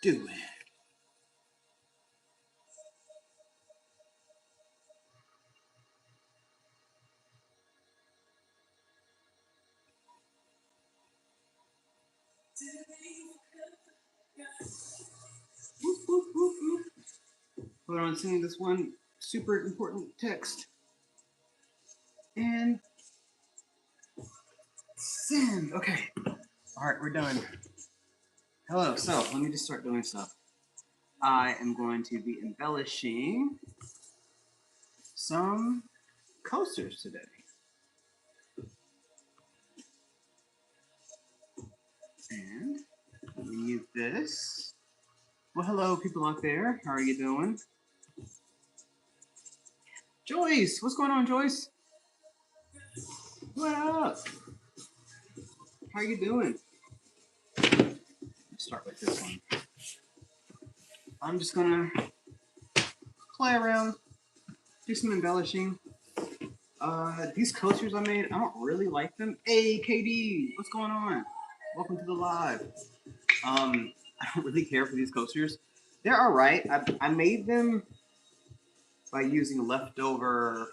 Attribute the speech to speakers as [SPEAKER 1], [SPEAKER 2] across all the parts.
[SPEAKER 1] doing? Whoop, whoop, whoop, whoop. Hold on, sending this one super important text. And send. Okay. All right, we're done. Hello. So let me just start doing stuff. I am going to be embellishing some coasters today. And let me mute this. Well, hello, people out there. How are you doing? Joyce, what's going on, Joyce? What up? How are you doing? Let's start with this one. I'm just gonna play around, do some embellishing. These coasters I made, I don't really like them. Hey, KD, what's going on? Welcome to the live. I don't really care for these coasters. They're all right. I made them by using leftover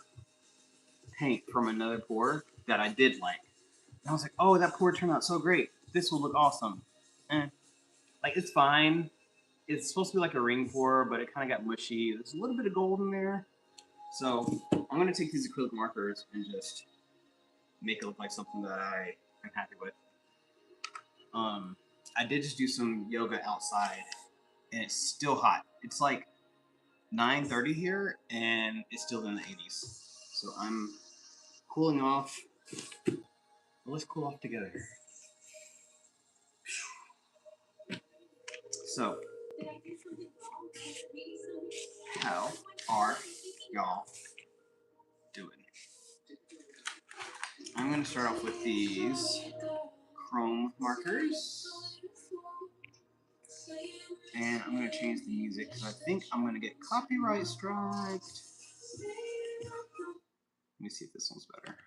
[SPEAKER 1] paint from another pour that I did like. And I was like, oh, that pour turned out so great. This will look awesome. And like, it's fine. It's supposed to be like a ring pour, but it kind of got mushy. There's a little bit of gold in there. So I'm gonna take these acrylic markers and just make it look like something that I am happy with. Um, I did just do some yoga outside, and it's still hot. It's like 9:30 here, and it's still in the 80s. So I'm cooling off. Well, let's cool off together. So, how are y'all doing? I'm going to start off with these chrome markers. And I'm going to change the music because I think I'm going to get copyright striked. Let me see if this one's better.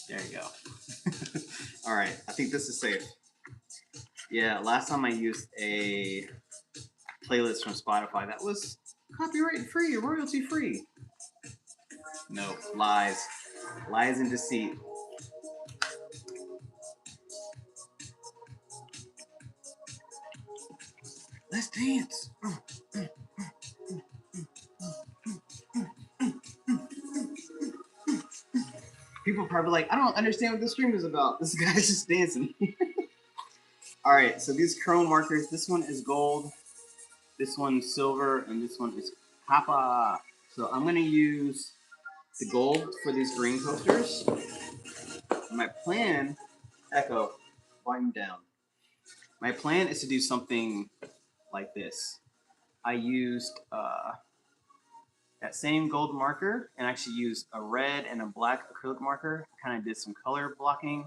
[SPEAKER 1] There you go. All right, I think this is safe. Yeah, last time I used a playlist from Spotify that was copyright free, royalty free. No, lies. Lies and deceit. Let's dance. People are probably like, I don't understand what this stream is about. This guy's just dancing. All right, so these chrome markers, this one is gold, this one's silver, and this one is copper. So I'm gonna use the gold for these green coasters. My plan, Echo, volume down. My plan is to do something like this. I used that same gold marker and actually used a red and a black acrylic marker. Kind of did some color blocking,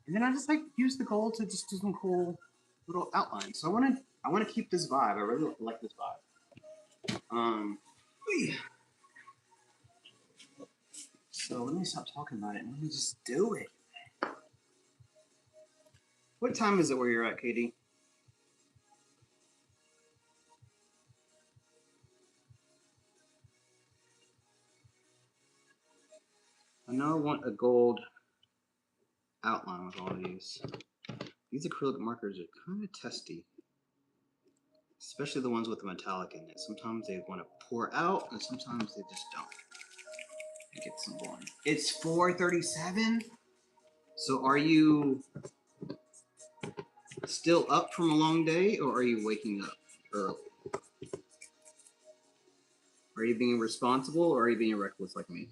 [SPEAKER 1] and then I just like used the gold to just do some cool little outlines. So I want to keep this vibe. I really like this vibe. So let me stop talking about it and let me just do it. What time is it where you're at, Katie? I know I want a gold outline with all of these. These acrylic markers are kind of testy, especially the ones with the metallic in it. Sometimes they want to pour out, and sometimes they just don't. Get some going. It's 4:37. So are you still up from a long day, or are you waking up early? Are you being responsible, or are you being reckless like me?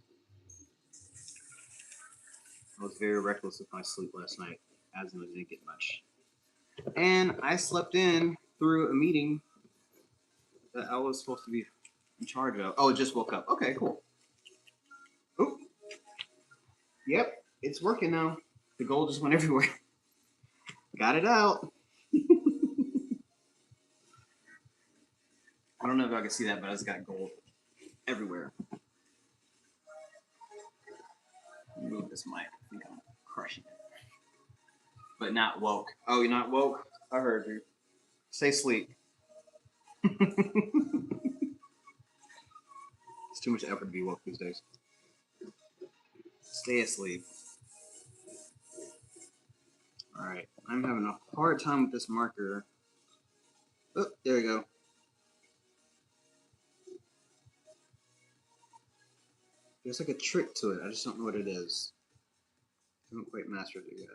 [SPEAKER 1] I was very reckless with my sleep last night, as I didn't get much. And I slept in through a meeting that I was supposed to be in charge of. Oh, it just woke up. Okay, cool. Oop. Yep, it's working now. The gold just went everywhere. Got it out. I don't know if I can see that, but I just got gold everywhere. Move this mic. I think I'm crushing it. But not woke. Oh, you're not woke? I heard you. Stay asleep. It's too much effort to be woke these days. Stay asleep. Alright, I'm having a hard time with this marker. Oh, there we go. There's like a trick to it. I just don't know what it is. I haven't quite mastered it yet.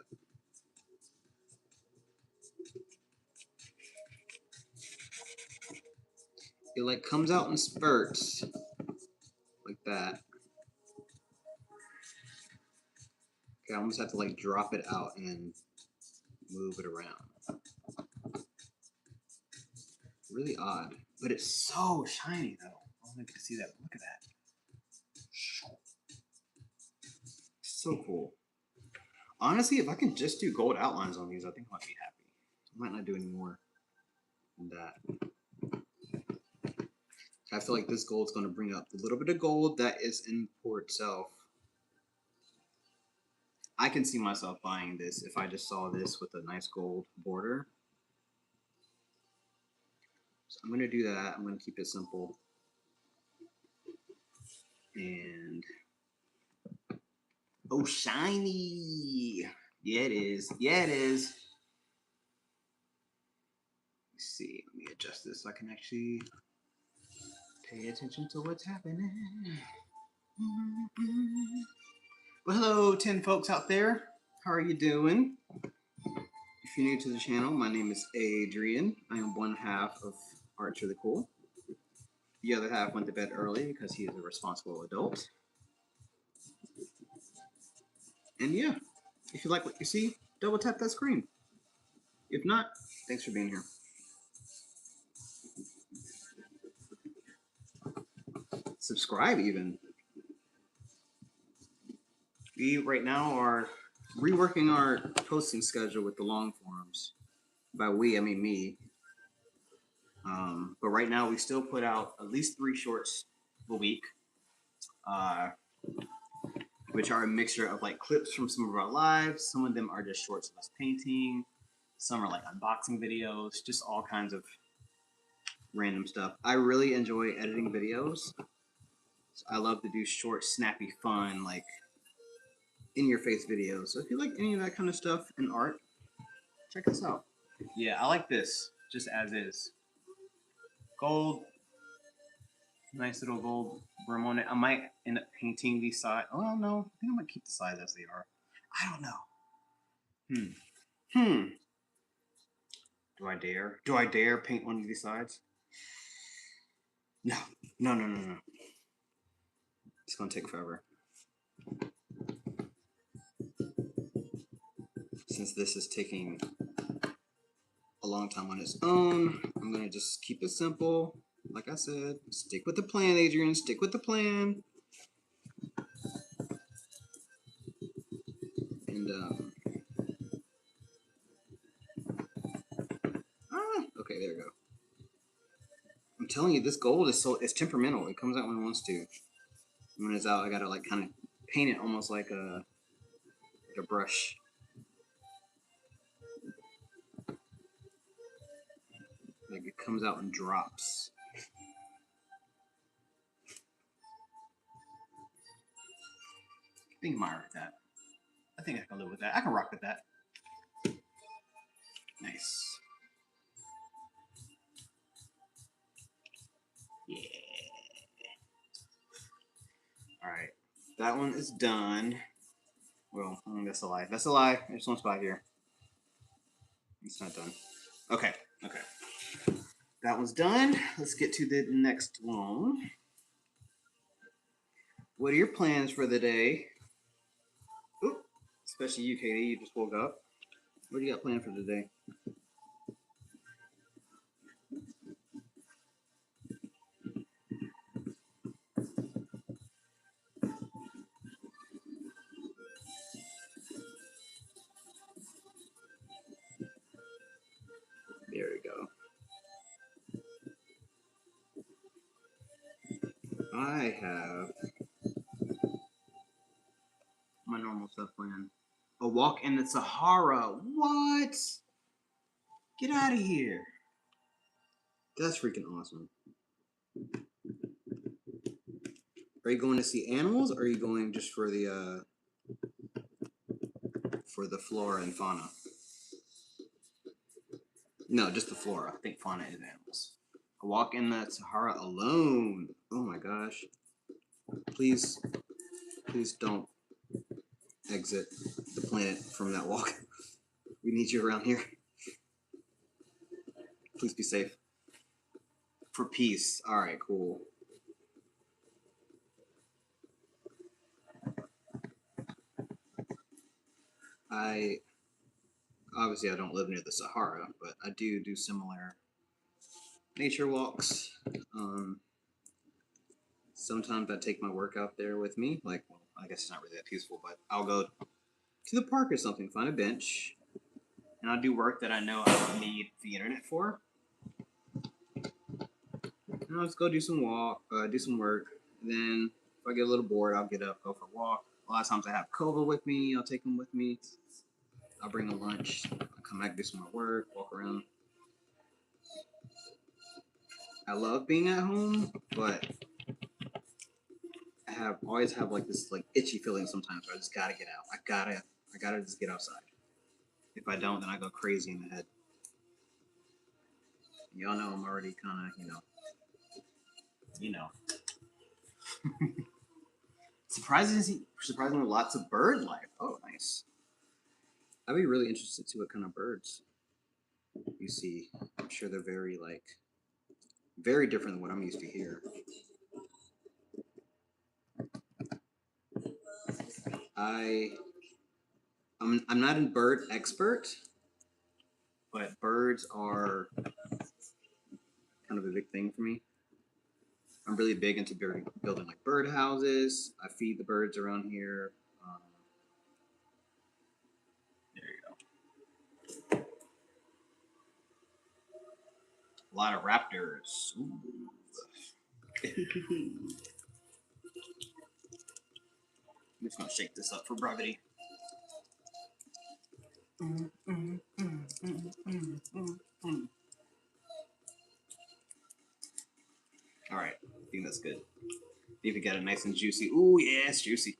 [SPEAKER 1] It like comes out in spurts. Like that. Okay, I almost have to like drop it out and move it around. Really odd. But it's so shiny though. I don't know if you can see that. Look at that. So cool. Honestly, if I can just do gold outlines on these, I think I might be happy. I might not do any more than that. I feel like this gold is going to bring up a little bit of gold that is in pour itself. I can see myself buying this if I just saw this with a nice gold border. So I'm going to do that. I'm going to keep it simple. And oh, shiny. Yeah, it is. Yeah, it is. Let's see. Let me adjust this so I can actually pay attention to what's happening. Well, hello, 10 folks out there. How are you doing? If you're new to the channel, my name is Adrian. I am one half of Arts Really Cool. The other half went to bed early because he is a responsible adult. And yeah, if you like what you see, double tap that screen. If not, thanks for being here. Subscribe even. We right now are reworking our posting schedule with the long forms. By we, I mean me. But right now we still put out at least 3 shorts a week, which are a mixture of like clips from some of our lives. Some of them are just shorts of us painting. Some are like unboxing videos, just all kinds of random stuff. I really enjoy editing videos. So I love to do short, snappy, fun, like in-your-face videos. So if you like any of that kind of stuff in art, check us out. Yeah, I like this, just as is. Gold, nice little gold brim on it. I might end up painting these sides. Oh no, I think I might keep the sides as they are. I don't know. Do I dare? Do I dare paint one of these sides? No. No. It's gonna take forever. Since this is taking a long time on its own, I'm gonna just keep it simple. Like I said, stick with the plan, Adrian. Stick with the plan. And okay, there we go. I'm telling you, this gold is it's temperamental. It comes out when it wants to. When it's out, I gotta like kind of paint it almost like a brush. Like it comes out in drops. I think I'm alright with that. I think I can live with that. I can rock with that. Nice. Yeah. Alright. That one is done. Well, that's a lie. That's a lie. There's one spot here. It's not done. Okay. That one's done. Let's get to the next one. What are your plans for the day? Oop. Especially you, Katie. You just woke up. What do you got planned for today? There we go. I have my normal stuff planned. A walk in the Sahara. What? Get out of here. That's freaking awesome. Are you going to see animals, or are you going just for the flora and fauna? No, just the flora. I think fauna is animals. A walk in the Sahara alone. Oh my gosh. Please, please don't exit the planet from that walk. We need you around here. Please be safe. For peace. Alright, cool. Obviously I don't live near the Sahara, but I do similar nature walks. Sometimes I take my work out there with me. Like, well, I guess it's not really that peaceful, but I'll go to the park or something, find a bench, and I'll do work that I know I don't need the internet for. And I'll just go do some work. And then if I get a little bored, I'll get up, go for a walk. A lot of times I have Kova with me. I'll take him with me. I'll bring him lunch. I'll come back, do some more work, walk around. I love being at home, but I always have like this like itchy feeling sometimes where I just gotta get out. I gotta just get outside. If I don't, then I go crazy in the head. Y'all know I'm already kind of, surprisingly lots of bird life. Oh, nice. I'd be really interested to see what kind of birds you see. I'm sure they're very different than what I'm used to here. I'm not a bird expert, but birds are kind of a big thing for me. I'm really big into building like bird houses. I feed the birds around here. There you go. A lot of raptors. I'm just gonna shake this up for brevity. All right, I think that's good. Need to get it nice and juicy. Ooh, yeah, it's juicy.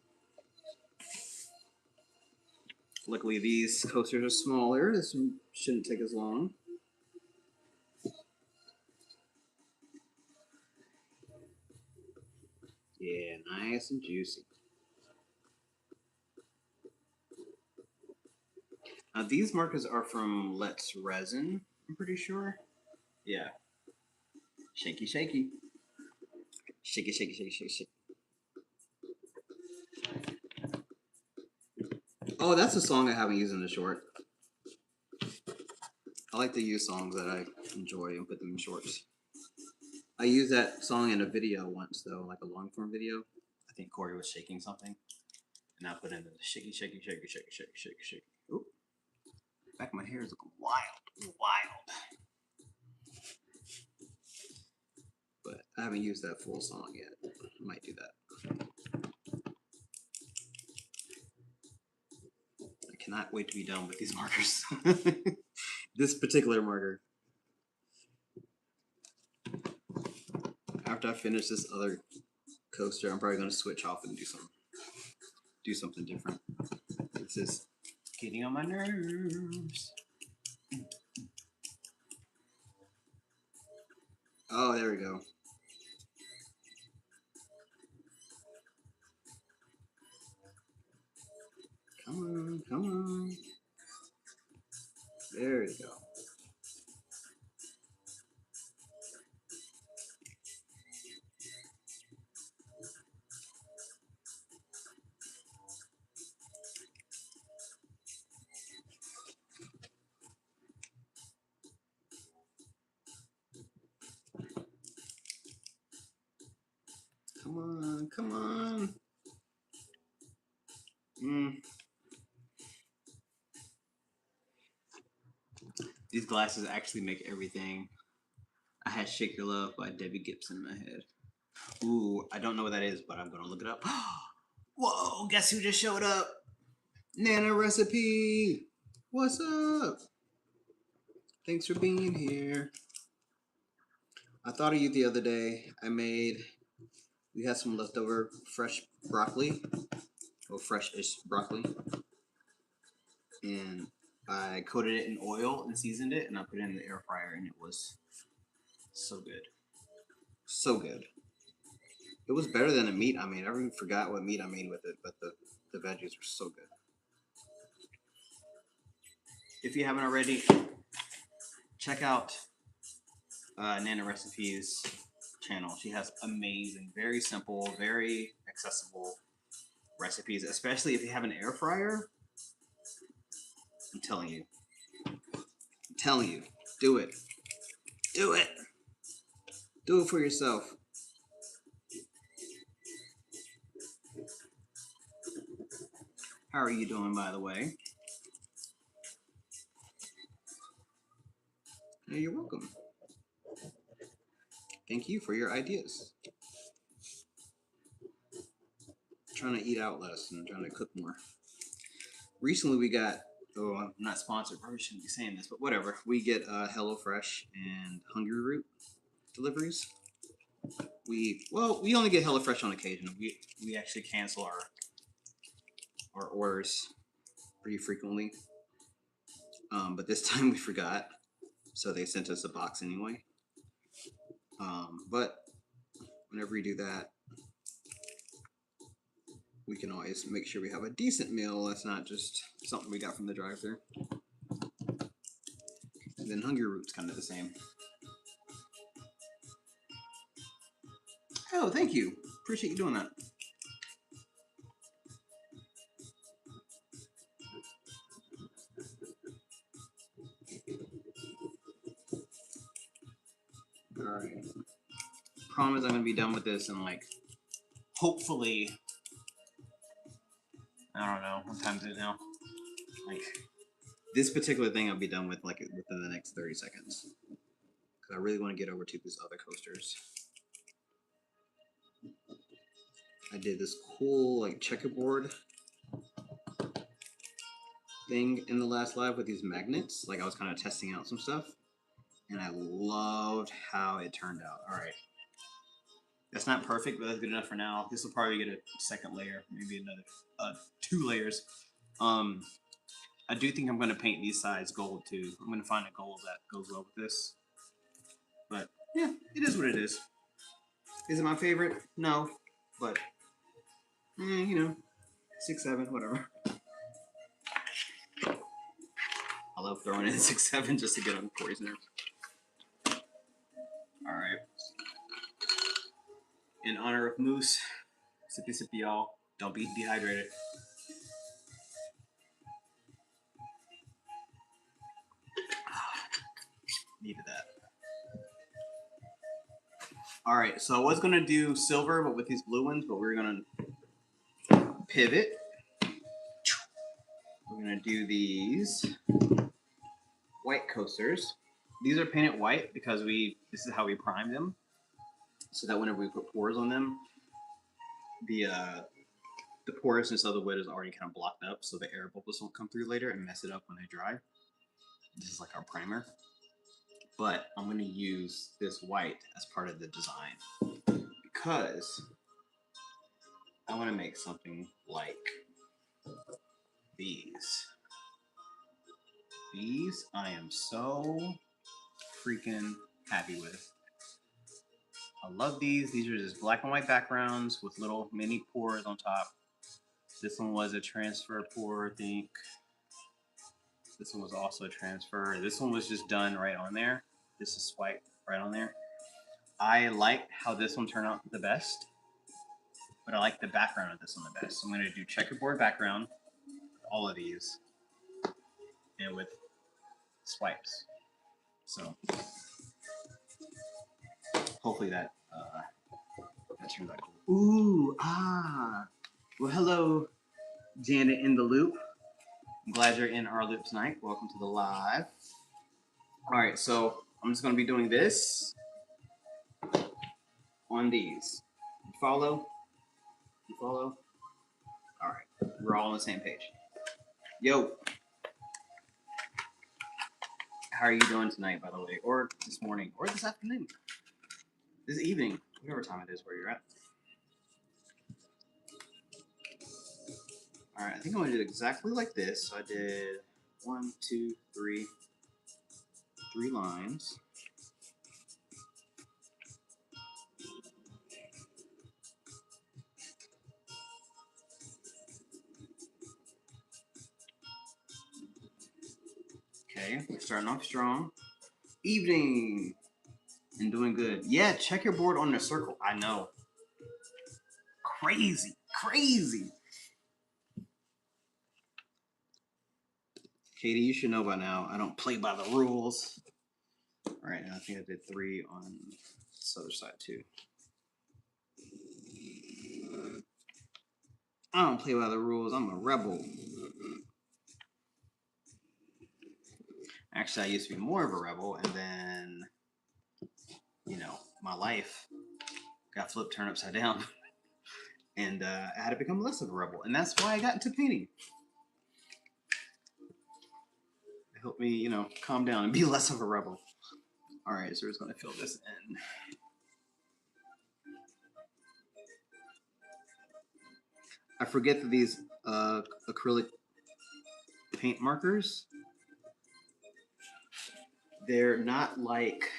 [SPEAKER 1] Luckily, these coasters are smaller. This one shouldn't take as long. Yeah, nice and juicy. Now, these markers are from Let's Resin, I'm pretty sure. Yeah. Shaky, shaky. Shaky, shaky, shaky, shaky, shaky. Oh, that's a song I haven't used in the short. I like to use songs that I enjoy and put them in shorts. I used that song in a video once, though, like a long form video. I think Corey was shaking something. And I put in the shaky, shaky, shaky, shaky, shaky, shaky, shaky. Oop. Back of my hair is looking wild. Wild. But I haven't used that full song yet. I might do that. I cannot wait to be done with these markers. This particular marker. After I finish this other coaster, I'm probably going to switch off and do something different. This is getting on my nerves. Oh, there we go. Come on, come on. There you go. Come on, come on. These glasses actually make everything. I had Shake Your Love by Debbie Gibson in my head. Ooh, I don't know what that is, but I'm gonna look it up. Whoa, guess who just showed up? Nana Recipe! What's up? Thanks for being here. I thought of you the other day. We had some leftover fresh broccoli, or fresh-ish broccoli, and I coated it in oil and seasoned it, and I put it in the air fryer, and it was so good. So good. It was better than the meat I made. I even forgot what meat I made with it, but the veggies were so good. If you haven't already, check out Nana Recipes channel. She has amazing, very simple, very accessible recipes, especially if you have an air fryer. I'm telling you. Do it. Do it. Do it for yourself. How are you doing, by the way? Yeah, you're welcome. Thank you for your ideas. I'm trying to eat out less and trying to cook more. Recently we got, I'm not sponsored, probably shouldn't be saying this, but whatever. We get HelloFresh and Hungry Root deliveries. We only get HelloFresh on occasion. We actually cancel our orders pretty frequently. But this time we forgot, so they sent us a box anyway. But whenever we do that, we can always make sure we have a decent meal. That's not just something we got from the drive-thru. And then Hungry Root's kind of the same. Oh, thank you. Appreciate you doing that. Alright. Promise I'm going to be done with this in like, hopefully, I don't know, what time is it now? Like, this particular thing I'll be done with like within the next 30 seconds. Because I really want to get over to these other coasters. I did this cool like checkerboard thing in the last live with these magnets. Like I was kind of testing out some stuff. And I loved how it turned out. Alright. That's not perfect, but that's good enough for now. This will probably get a second layer, maybe another 2 layers. I do think I'm going to paint these sides gold too. I'm going to find a gold that goes well with this. But yeah, it is what it is. Is it my favorite? No, but you know, 6, 7, whatever. I love throwing in 6, 7 just to get on Corey's nerves. All right. In honor of Moose, sippy sippy y'all. Don't be dehydrated. Needed that. All right, so I was gonna do silver, but with these blue ones, but we're gonna pivot. We're gonna do these white coasters. These are painted white because this is how we prime them, so that whenever we put pores on them, the porousness of the wood is already kind of blocked up, so the air bubbles won't come through later and mess it up when they dry. This is like our primer. But I'm going to use this white as part of the design because I want to make something like these. These I am so freaking happy with. I love these. These are just black and white backgrounds with little mini pores on top. This one was a transfer pour, I think. This one was also a transfer. This one was just done right on there. This is swipe right on there. I like how this one turned out the best, but I like the background of this one the best. So I'm going to do checkerboard background, all of these, and with swipes. So hopefully that turns out cool. Ooh, well, hello, Janet in the loop. I'm glad you're in our loop tonight. Welcome to the live. All right, so I'm just going to be doing this on these. You follow? You follow? All right, we're all on the same page. Yo. How are you doing tonight, by the way? Or this morning, or this afternoon? This evening, whatever time it is where you're at. Alright, I think I'm going to do it exactly like this. So I did 1, 2, 3 lines. Okay, we're starting off strong. Evening and doing good. Yeah, check your board on the circle. I know. Crazy. Katie, you should know by now. I don't play by the rules. All right, now I think I did 3 on this other side too. I don't play by the rules. I'm a rebel. Actually, I used to be more of a rebel, and then, you know, my life got flipped, turned upside down, and I had to become less of a rebel, and that's why I got into painting. It helped me, you know, calm down and be less of a rebel. All right, so we're just going to fill this in. I forget that these acrylic paint markers, they're not like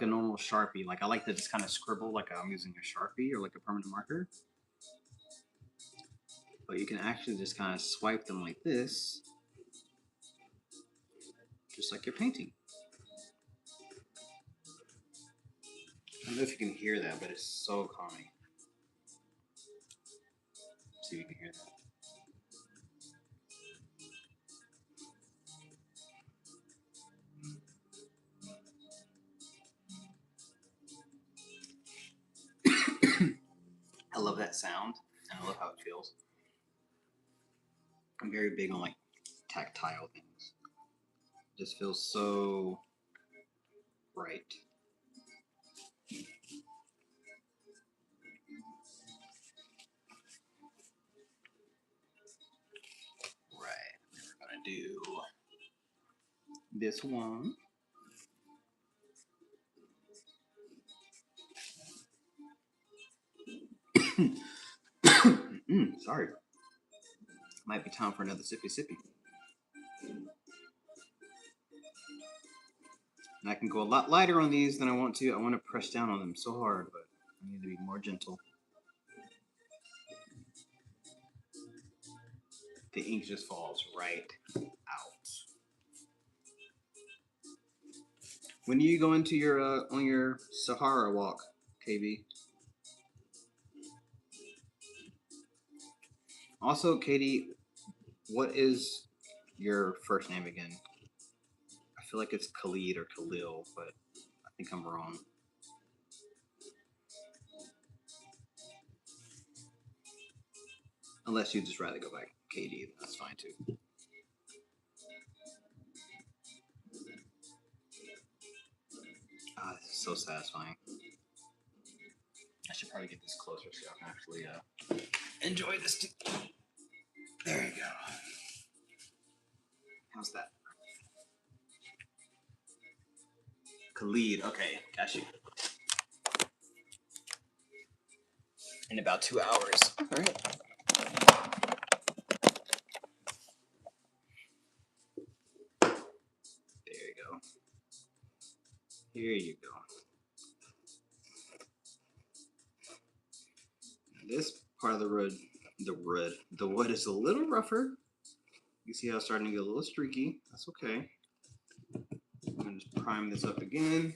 [SPEAKER 1] a normal Sharpie. Like I like to just kind of scribble like I'm using a Sharpie or like a permanent marker. But you can actually just kind of swipe them like this, just like you're painting. I don't know if you can hear that, but it's so calming. See if you can hear that. I love that sound, and I love how it feels. I'm very big on like tactile things. It just feels so right. Right. We're gonna do this one. Sorry. Might be time for another sippy sippy. And I can go a lot lighter on these than I want to. I want to press down on them so hard, but I need to be more gentle. The ink just falls right out. When do you go into your on your Sahara walk, KB? Also, Katie, what is your first name again? I feel like it's Khalid or Khalil, but I think I'm wrong. Unless you'd just rather go by Katie, that's fine too. Ah, this is so satisfying. I should probably get this closer so I can actually enjoy this too. There you go. How's that? Khalid, okay, got you. In about 2 hours. All right. There you go. Here you go. This part of the wood is a little rougher. You see how it's starting to get a little streaky. That's okay. I'm gonna just prime this up again.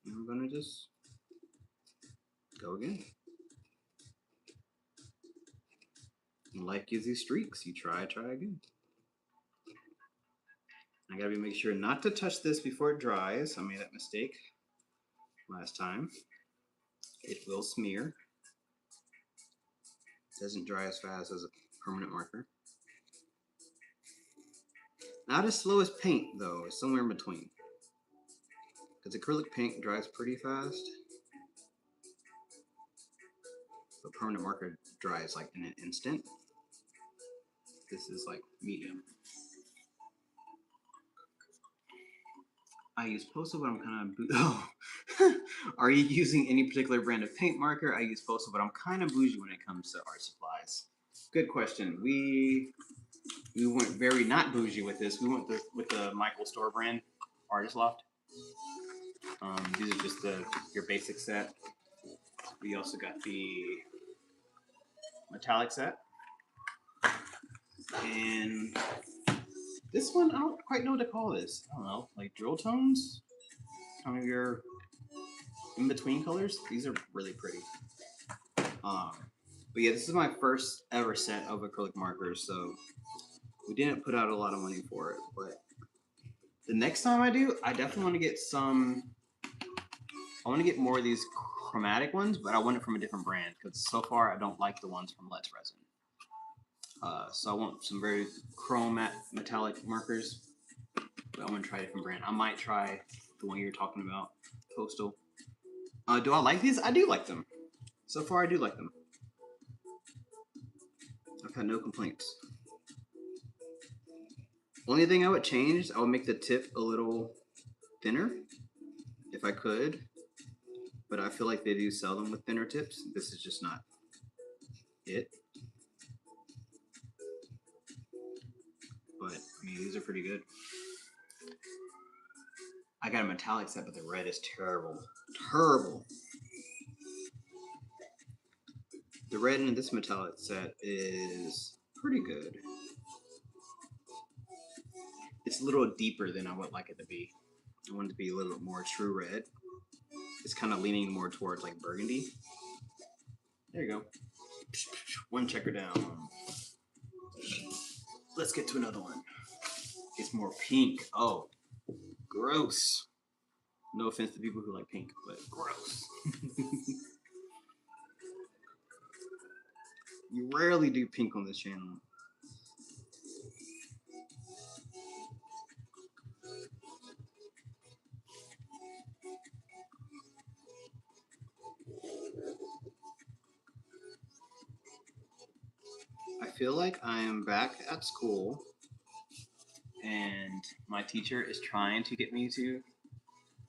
[SPEAKER 1] And I'm gonna just go again. And life gives you streaks. You try again. I gotta make sure not to touch this before it dries. I made that mistake last time. It will smear. It doesn't dry as fast as a permanent marker. Not as slow as paint though, it's somewhere in between. Because acrylic paint dries pretty fast. But permanent marker dries like in an instant. This is like medium. I use Postal, but I'm kind of oh. Are you using any particular brand of paint marker? I use Postal, but I'm kind of bougie when it comes to art supplies. Good question. We went very not bougie with this. We went with the Michael Store brand, Artist Loft. These are just your basic set. We also got the metallic set, and this one I don't quite know what to call this. I don't know, like drill tones, kind of your in between colors. These are really pretty. But yeah, this is my first ever set of acrylic markers, so we didn't put out a lot of money for it. But the next time I do, I definitely want to get some. I want to get more of these chromatic ones, but I want it from a different brand because so far I don't like the ones from Let's Resin. So I want some very chrome metallic markers, but I want to try a different brand. I might try the one you're talking about, Postal. Do I like these? I do like them. So far, I do like them. I've had no complaints. Only thing I would change, I would make the tip a little thinner, if I could. But I feel like they do sell them with thinner tips. This is just not it. But, I mean, these are pretty good. I got a metallic set, but the red is terrible. Terrible. The red in this metallic set is pretty good. It's a little deeper than I would like it to be. I want it to be a little bit more true red. It's kind of leaning more towards like burgundy. There you go. One checker down. Let's get to another one. It's more pink. Oh, gross. No offense to people who like pink, but gross. You rarely do pink on this channel. I feel like I am back at school and my teacher is trying to get me to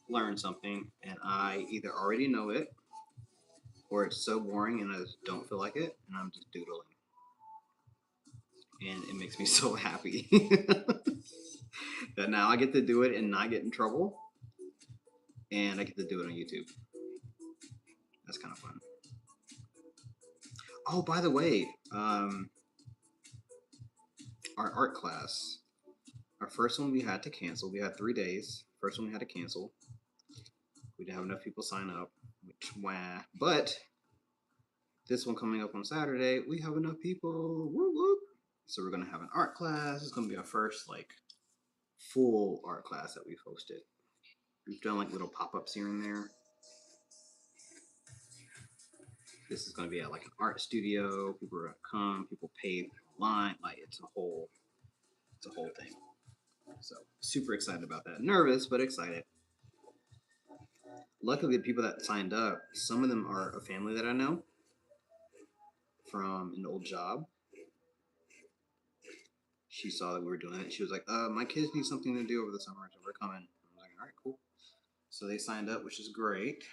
[SPEAKER 1] learn something and I either already know it or it's so boring and I just don't feel like it and I'm just doodling. And it makes me so happy that now I get to do it and not get in trouble and I get to do it on YouTube. That's kind of fun. Oh, by the way, our art class, our first one we had to cancel. We had 3 days. First one we had to cancel. We didn't have enough people sign up, which wah. But this one coming up on Saturday, we have enough people. Whoop, whoop. So we're gonna have an art class. It's gonna be our first like full art class that we've hosted. We've done like little pop-ups here and there. This is gonna be at like an art studio. People are gonna come. People pay online. Like it's a whole thing. So super excited about that. Nervous, but excited. Luckily, the people that signed up, some of them are a family that I know from an old job. She saw that we were doing it. She was like, my kids need something to do over the summer, so we're coming. I was like, all right, cool. So they signed up, which is great.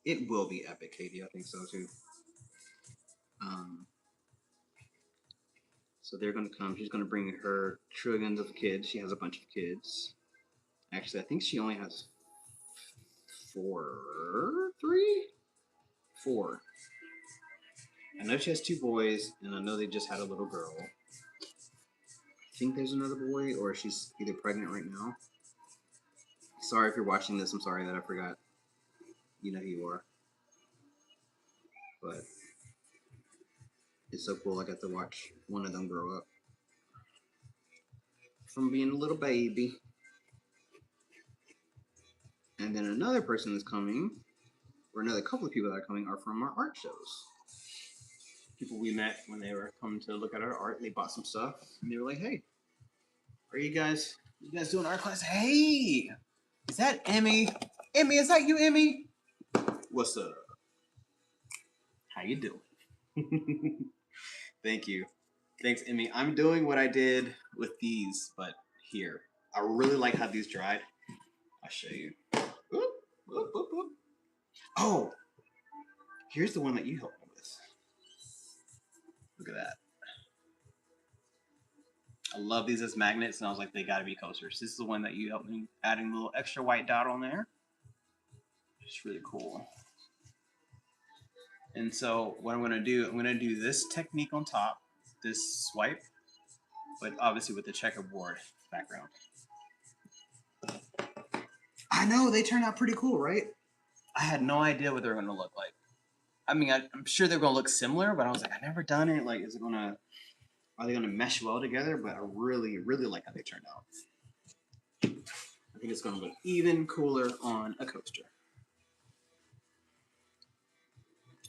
[SPEAKER 1] It will be epic, Katie. I think so too. So they're going to come. She's going to bring her trillions of kids. She has a bunch of kids. Actually, I think she only has 4. I know she has 2 boys, and I know they just had a little girl. I think there's another boy, or she's either pregnant right now. Sorry if you're watching this. I'm sorry that I forgot. You know who you are. But it's so cool. I got to watch one of them grow up from being a little baby. And then another person that's coming, or another couple of people that are coming, are from our art shows. People we met when they were coming to look at our art. They bought some stuff, and they were like, "Hey, are you guys doing art class? Hey, is that Emmy? Emmy, is that you, Emmy? What's up? How you doing?" Thank you. Thanks, Emmy. I'm doing what I did with these, but here. I really like how these dried. I'll show you. Whoop, whoop, whoop, whoop. Oh, here's the one that you helped me with. Look at that. I love these as magnets, and I was like, they gotta be coasters. This is the one that you helped me adding a little extra white dot on there. It's really cool. And so what I'm gonna do this technique on top, this swipe, but obviously with the checkerboard background. I know, they turned out pretty cool, right? I had no idea what they were gonna look like. I mean, I'm sure they're gonna look similar, but I was like, I've never done it. Like, are they gonna mesh well together? But I really, really like how they turned out. I think it's gonna look even cooler on a coaster.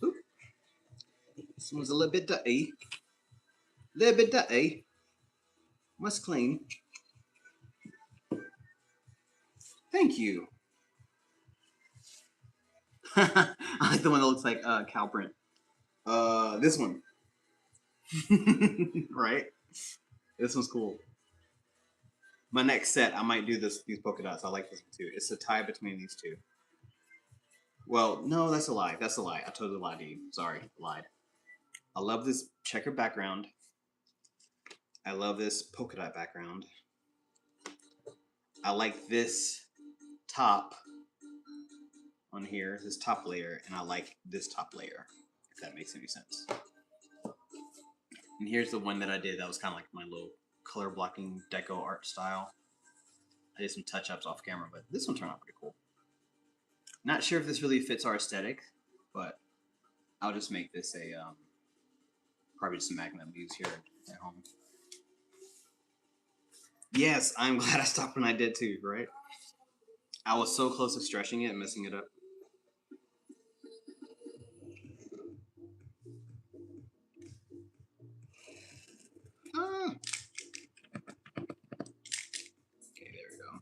[SPEAKER 1] Oop. This one's a little bit dirty. Must clean. Thank you. I like the one that looks like cow print. This one. Right? This one's cool. My next set, I might do these polka dots. I like this one too. It's a tie between these two. Well, no, that's a lie. That's a lie. I totally lied to you. Sorry, lied. I love this checker background. I love this polka dot background. I like this top on here, this top layer, and I like this top layer, if that makes any sense. And here's the one that I did that was kind of like my little color blocking deco art style. I did some touch-ups off camera, but this one turned out pretty cool. Not sure if this really fits our aesthetic, but I'll just make this a probably just a magnet I'll use here at home. Yes, I'm glad I stopped when I did too, right? I was so close to stretching it and messing it up. Ah. Okay, there we go.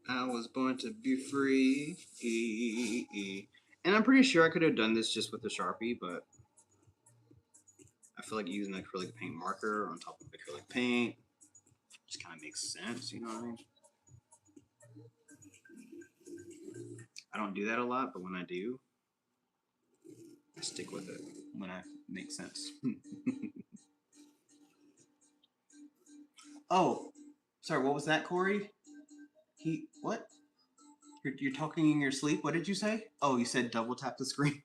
[SPEAKER 1] I was born to be free. And I'm pretty sure I could have done this just with the Sharpie, but I feel like using acrylic paint marker on top of acrylic paint just kind of makes sense, you know what I mean? I don't do that a lot, but when I do, I stick with it when it makes sense. Oh, sorry, what was that, Corey? What? You're talking in your sleep? What did you say? Oh, you said double tap the screen.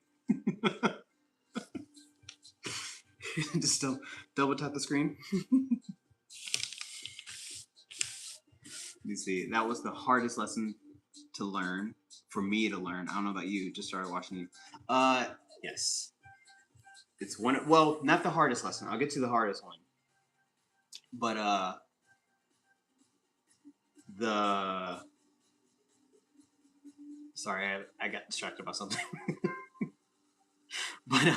[SPEAKER 1] Just double tap the screen. You see, that was the hardest lesson to learn, for me to learn. I don't know about you, just started watching you. Yes. It's one, well, not the hardest lesson. I'll get to the hardest one. But, sorry, I got distracted by something. But,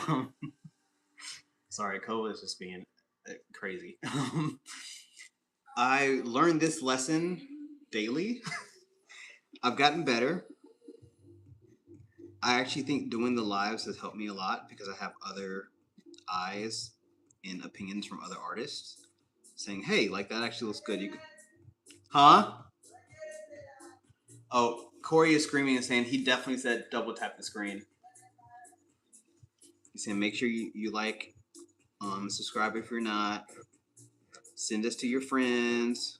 [SPEAKER 1] sorry, COVID is just being crazy. I learned this lesson daily. I've gotten better. I actually think doing the lives has helped me a lot because I have other eyes and opinions from other artists saying, hey, like that actually looks good. You could... Huh? Oh, Corey is screaming and saying he definitely said double tap the screen. He's saying make sure you like, subscribe if you're not. Send this to your friends.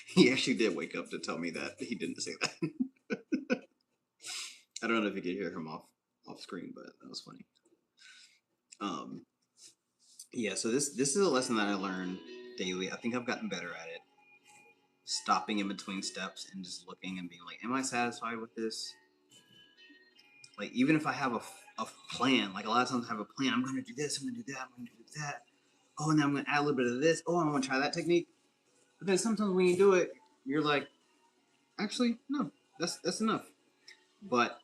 [SPEAKER 1] He actually did wake up to tell me that. He didn't say that. I don't know if you could hear him off screen, but that was funny. Yeah, so this is a lesson that I learned daily. I think I've gotten better at it. Stopping in between steps and just looking and being like, am I satisfied with this? Like, even if I have a plan, like a lot of times I have a plan, I'm going to do this, I'm going to do that, I'm going to do that. Oh, and then I'm going to add a little bit of this. Oh, I'm going to try that technique. But then sometimes when you do it, you're like, actually, no, that's enough. But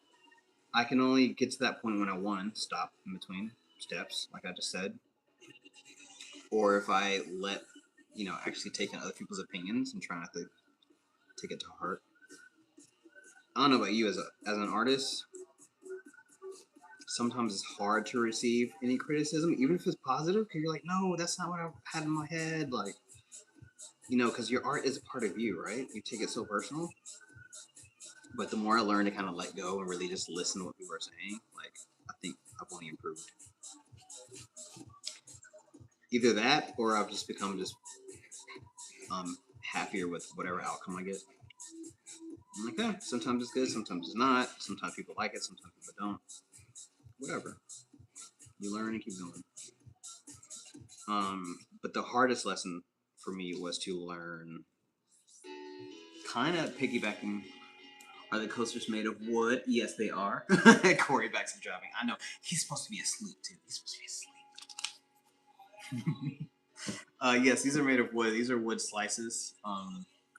[SPEAKER 1] I can only get to that point when I, one, stop in between steps, like I just said. Or if I let, actually take in other people's opinions and try not to take it to heart. I don't know about you as an artist. sometimes it's hard to receive any criticism, even if it's positive, because you're like, no, that's not what I had in my head. Like, you know, because your art is a part of you, right? You take it so personal. But the more I learn to kind of let go and really just listen to what people are saying, like, I think I've only improved. Either that, or I've just become just happier with whatever outcome I get. I'm like, sometimes it's good, sometimes it's not. Sometimes people like it, sometimes people don't. Whatever. You learn and keep going. But the hardest lesson for me was to learn, kind of piggybacking. Are the coasters made of wood? Yes, they are. Corey backs up driving. I know. He's supposed to be asleep, too. He's supposed to be asleep. Yes, these are made of wood. These are wood slices.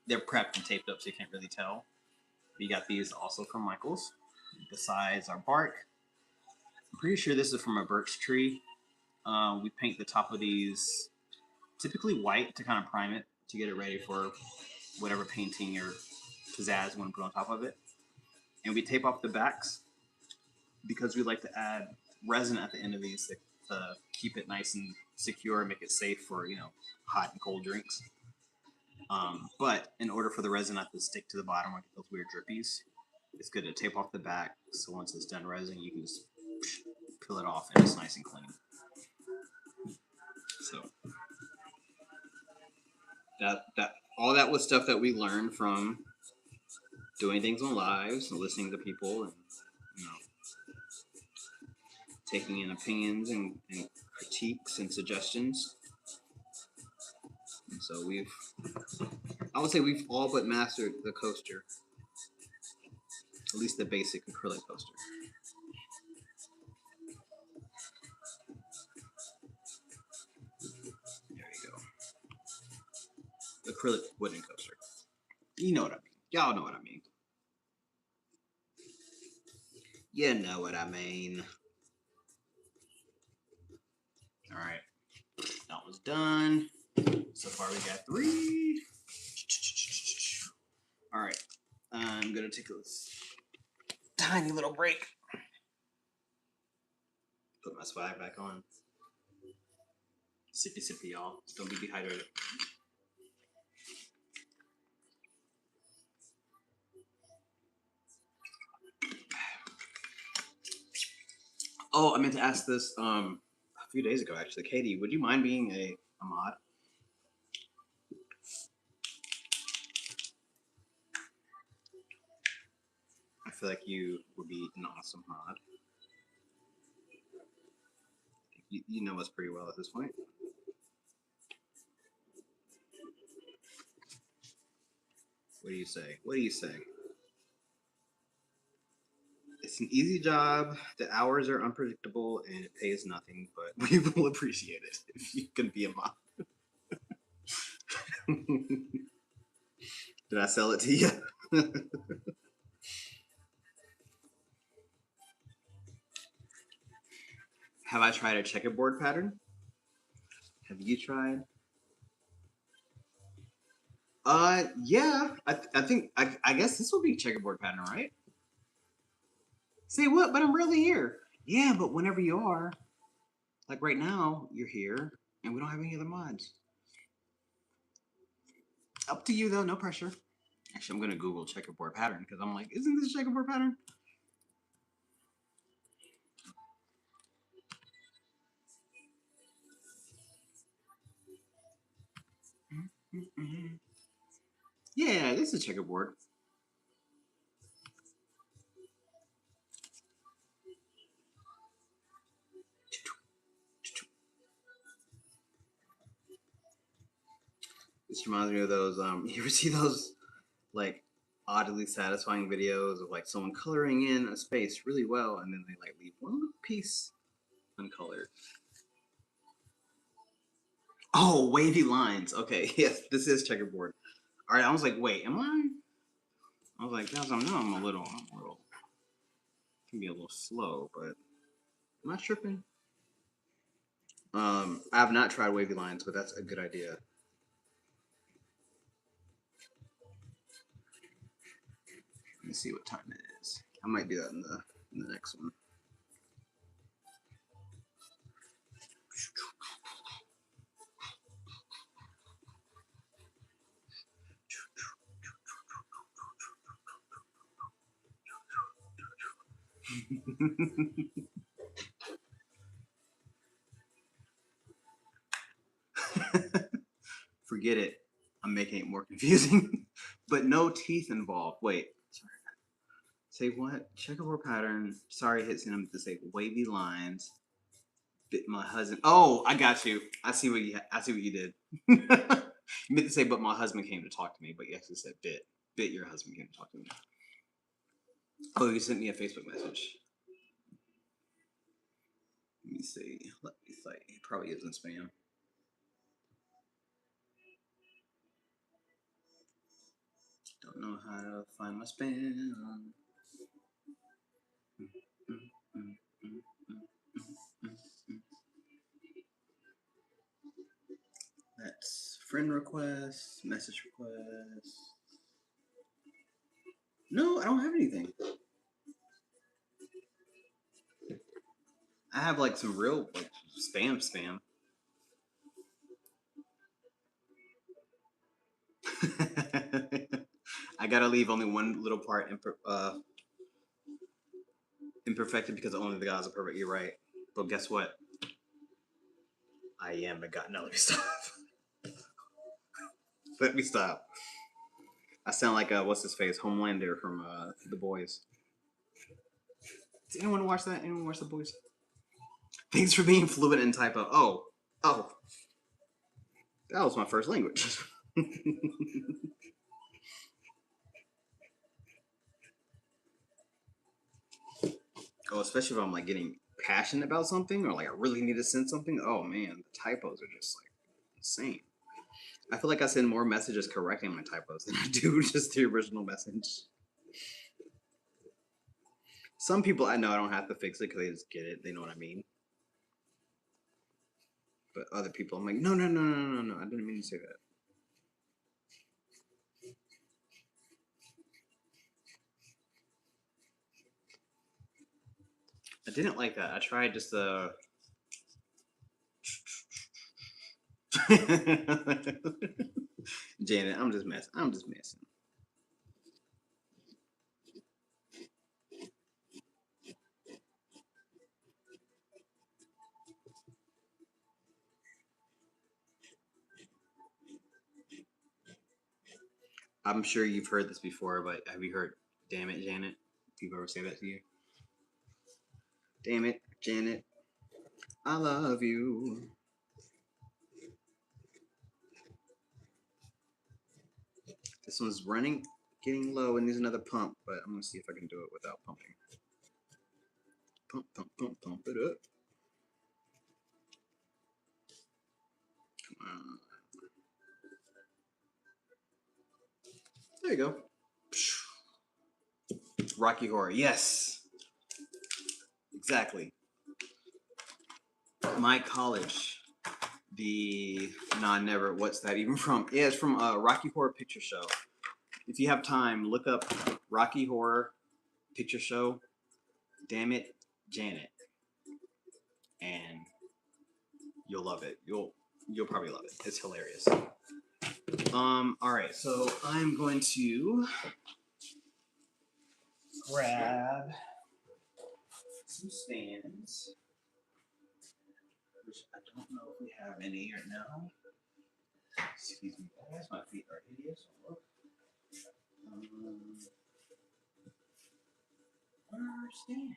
[SPEAKER 1] They're prepped and taped up, so you can't really tell. We got these also from Michael's. The sides are bark. I'm pretty sure this is from a birch tree. We paint the top of these typically white to kind of prime it, to get it ready for whatever painting or pizzazz you want to put on top of it. And we tape off the backs because we like to add resin at the end of these to keep it nice and secure, make it safe for, you know, hot and cold drinks. But in order for the resin not to stick to the bottom like those weird drippies, it's good to tape off the back. So once it's done resin, you can just peel it off and it's nice and clean. So that all that was stuff that we learned from doing things on lives and listening to people and, you know, taking in opinions and critiques and suggestions. And so I would say we've all but mastered the coaster, at least the basic acrylic coaster. There you go. Acrylic wooden coaster. You know what I mean. Y'all know what I mean. You know what I mean. All right. That was done. So far we got 3. All right. I'm going to take a tiny little break. Put my swag back on. Sippy, sippy, y'all. Don't be dehydrated. Oh, I meant to ask this a few days ago, actually. Katie, would you mind being a mod? I feel like you would be an awesome mod. You know us pretty well at this point. What do you say? What do you say? It's an easy job. The hours are unpredictable and it pays nothing, but we will appreciate it if you can be a mod. Did I sell it to you? Have I tried a checkerboard pattern? Have you tried? Yeah. I guess this will be checkerboard pattern, right? Say what? But I'm really here. Yeah, but whenever you are, like right now, you're here, and we don't have any other mods. Up to you though, no pressure. Actually, I'm gonna Google checkerboard pattern because I'm like, isn't this checkerboard pattern? Yeah, this is checkerboard. This reminds me of those. You ever see those like oddly satisfying videos of like someone coloring in a space really well, and then they like leave one little piece uncolored. Oh, wavy lines. Okay, yes, this is checkerboard. All right, I was like, wait, am I? I was like, guys, I know I'm a little, can be a little slow, but I'm not tripping. I have not tried wavy lines, but that's a good idea. Let me see what time it is. I might do that in the next one. Forget it. I'm making it more confusing. But no teeth involved. Wait. Say what? Checkerboard pattern. Sorry, hit him to say wavy lines. Bit my husband. Oh, I got you. I see what you did. You meant to say, but my husband came to talk to me. But you actually said bit. Bit your husband came to talk to me. Oh, you sent me a Facebook message. Let me see. Let me see. It probably isn't spam. Don't know how to find my spam. That's friend request, message request. No, I don't have anything. I have like some real like spam. I gotta leave only one little part imperfected because only the guys are perfect. You're right, but guess what? I am. I got no. Let me stop. Let me stop. I sound like what's his face, Homelander from The Boys. Does anyone watch that? Anyone watch The Boys? Thanks for being fluent in typo. Oh, that was my first language. Oh, especially if I'm like getting passionate about something or like I really need to send something. Oh man, the typos are just like insane. I feel like I send more messages correcting my typos than I do just the original message. Some people I know I don't have to fix it because they just get it. They know what I mean. But other people, I'm like, no. I didn't mean to say that. I didn't like that. I tried just Janet, I'm just messing. I'm sure you've heard this before, but have you heard "Damn it, Janet"? People ever say that to you? Damn it, Janet, I love you. This one's running, getting low, and needs another pump. But I'm gonna see if I can do it without pumping. Pump it up. Come on. There you go. Rocky Horror. Yes, exactly. My college. Never. What's that even from? Yeah, it's from Rocky Horror Picture Show. If you have time, look up Rocky Horror Picture Show. Damn it, Janet, and you'll love it. You'll probably love it. It's hilarious. All right, so I'm going to grab some stands, which I don't know if we have any right now. Excuse me, guys, my feet are hideous. Look. Where are stands?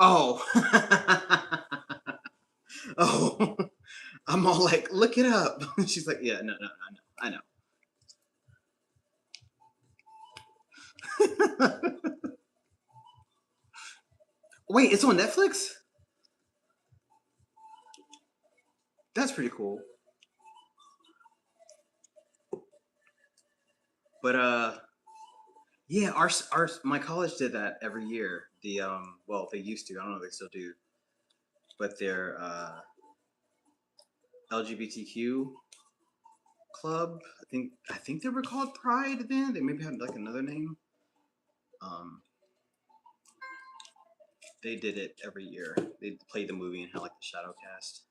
[SPEAKER 1] Oh. Oh. I'm all like, look it up. She's like, yeah, no, I know. Wait, it's on Netflix? That's pretty cool. But yeah, our my college did that every year. Well, they used to. I don't know if they still do. But their LGBTQ club, I think they were called Pride then. They maybe had like another name. Um They did it every year. They played the movie and had like the shadow cast.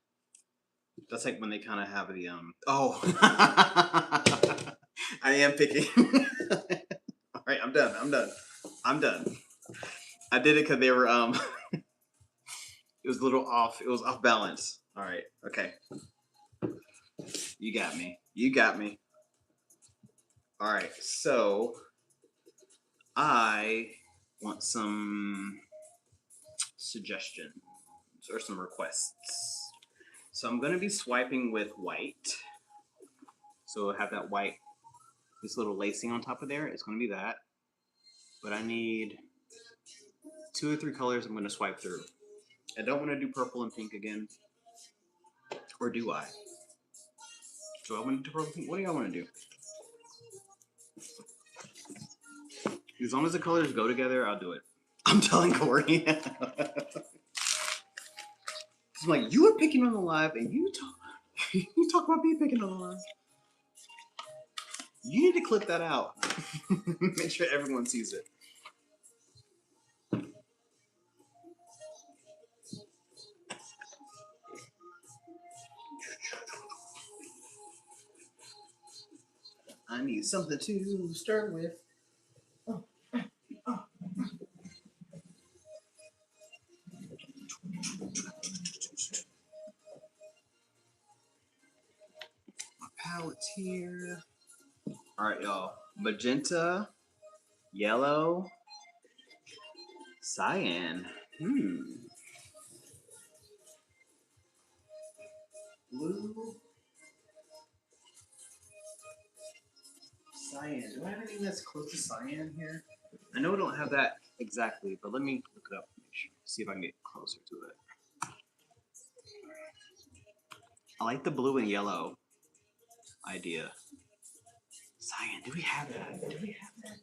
[SPEAKER 1] That's like when they kind of have the Oh, I am picking. All right, I'm done. I'm done. I'm done. I did it because they were it was a little off. It was off balance. All right. Okay. You got me. You got me. All right. So I want some suggestions or some requests. So I'm gonna be swiping with white. So have that white, this little lacing on top of there. It's gonna be that. But I need 2 or 3 colors I'm gonna swipe through. I don't want to do purple and pink again. Or do I? Do I want to do purple and pink? What do y'all want to do? As long as the colors go together, I'll do it. I'm telling Corey. I'm like, you were picking on the live, and you talk about me picking on the live. You need to clip that out. Make sure everyone sees it. I need something to start with. Oh, oh. My palette's here. All right, y'all. Magenta, yellow, cyan. Blue, cyan. Do I have anything that's close to cyan here? I know we don't have that exactly, but let me look it up. See if I can get closer to it. I like the blue and yellow idea. Cyan, do we have that? Do we have that?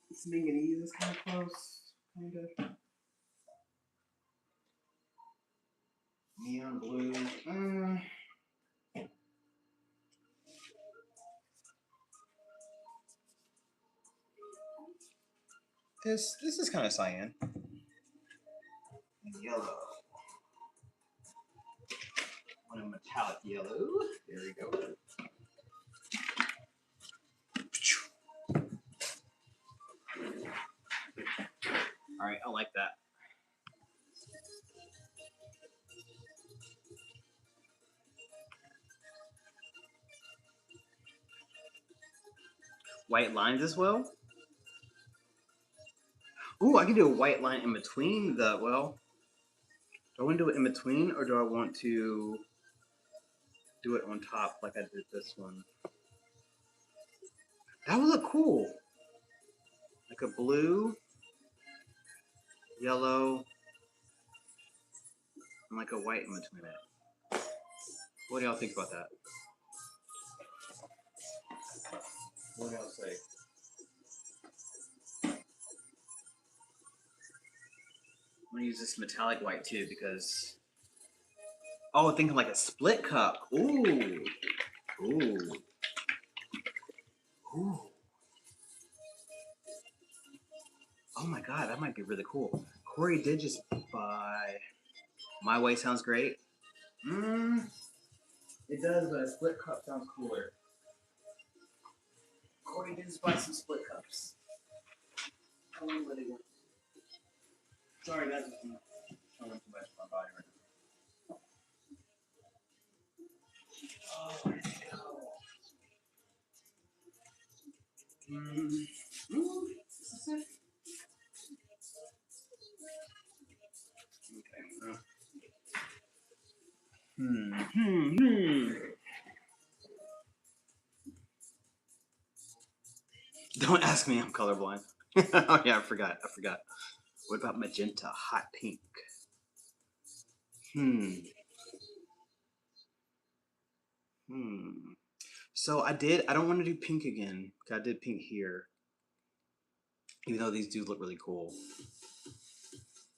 [SPEAKER 1] This manganese is kind of close. Kind of. Neon blue. This is kind of cyan. And yellow. I want a metallic yellow. There we go. All right, I like that. White lines as well. Ooh, I can do a white line in between the, well, do I want to do it in between or do I want to do it on top like I did this one? That would look cool. Like a blue, yellow, and like a white in between it. What do y'all think about that? What do y'all say? I'm gonna use this metallic white too because, oh, thinking like a split cup. Ooh, ooh, ooh. Oh my god, that might be really cool. Corey did just buy. My Way sounds great. It does, but a split cup sounds cooler. Corey did just buy some split cups. I wonder where they went. Sorry, guys, I'm showing too much of my body right now. Oh, where did it go? Is this it? Okay. Don't ask me, I'm colorblind. Oh yeah, I forgot. What about magenta, hot pink? So I don't want to do pink again. I did pink here. Even though these do look really cool.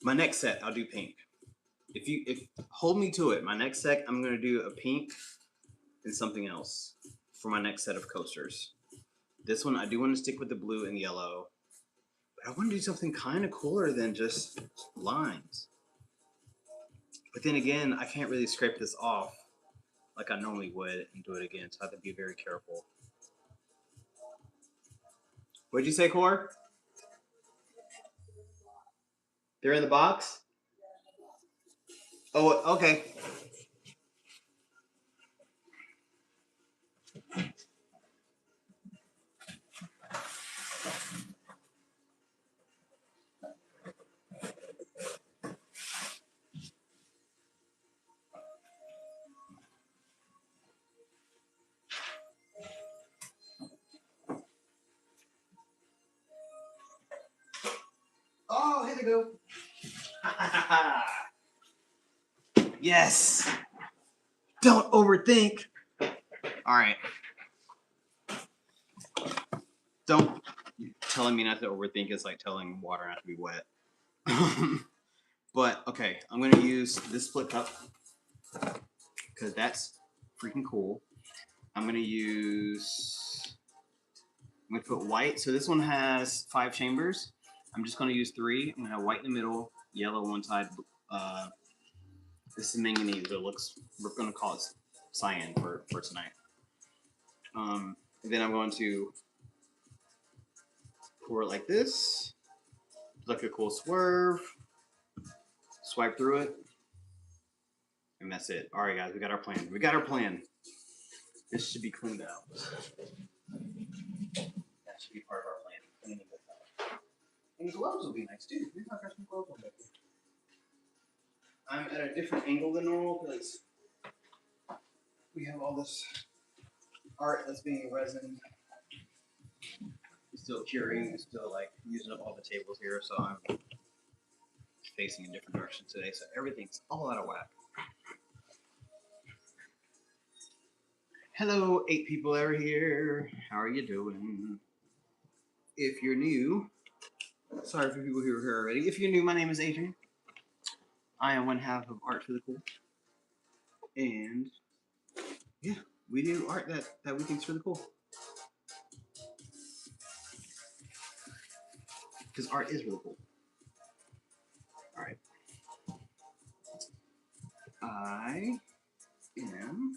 [SPEAKER 1] My next set, I'll do pink. If hold me to it. My next set, I'm gonna do a pink and something else for my next set of coasters. This one, I do want to stick with the blue and yellow. But I want to do something kind of cooler than just lines. But then again, I can't really scrape this off like I normally would and do it again, so I have to be very careful. What'd you say, Core? They're in the box? Oh, okay. Oh, here they go. Yes. Don't overthink. All right. Don't. Telling me not to overthink is like telling water not to be wet. But okay, I'm gonna use this split cup because that's freaking cool. I'm gonna put white. So this one has 5 chambers. I'm just gonna use 3. I'm gonna have white in the middle, yellow on one side. This is manganese. It looks. We're gonna call it cyan for tonight. And then I'm going to pour it like this. Like a cool swerve. Swipe through it. And that's it. All right, guys, we got our plan. We got our plan. This should be cleaned out. That should be part of our plan. Cleaning this out. And the gloves will be nice too. Maybe I'll grab some gloves on back. I'm at a different angle than normal because we have all this art that's being resin. It's still curing. It's still like using up all the tables here, so I'm facing a different direction today. So everything's all out of whack. Hello, 8 people over here. How are you doing? If you're new, sorry for people who are here already. If you're new, my name is Adrian. I am one half of Art for the Cool. And yeah, we do art that we think is really cool. Because art is really cool. Alright. I am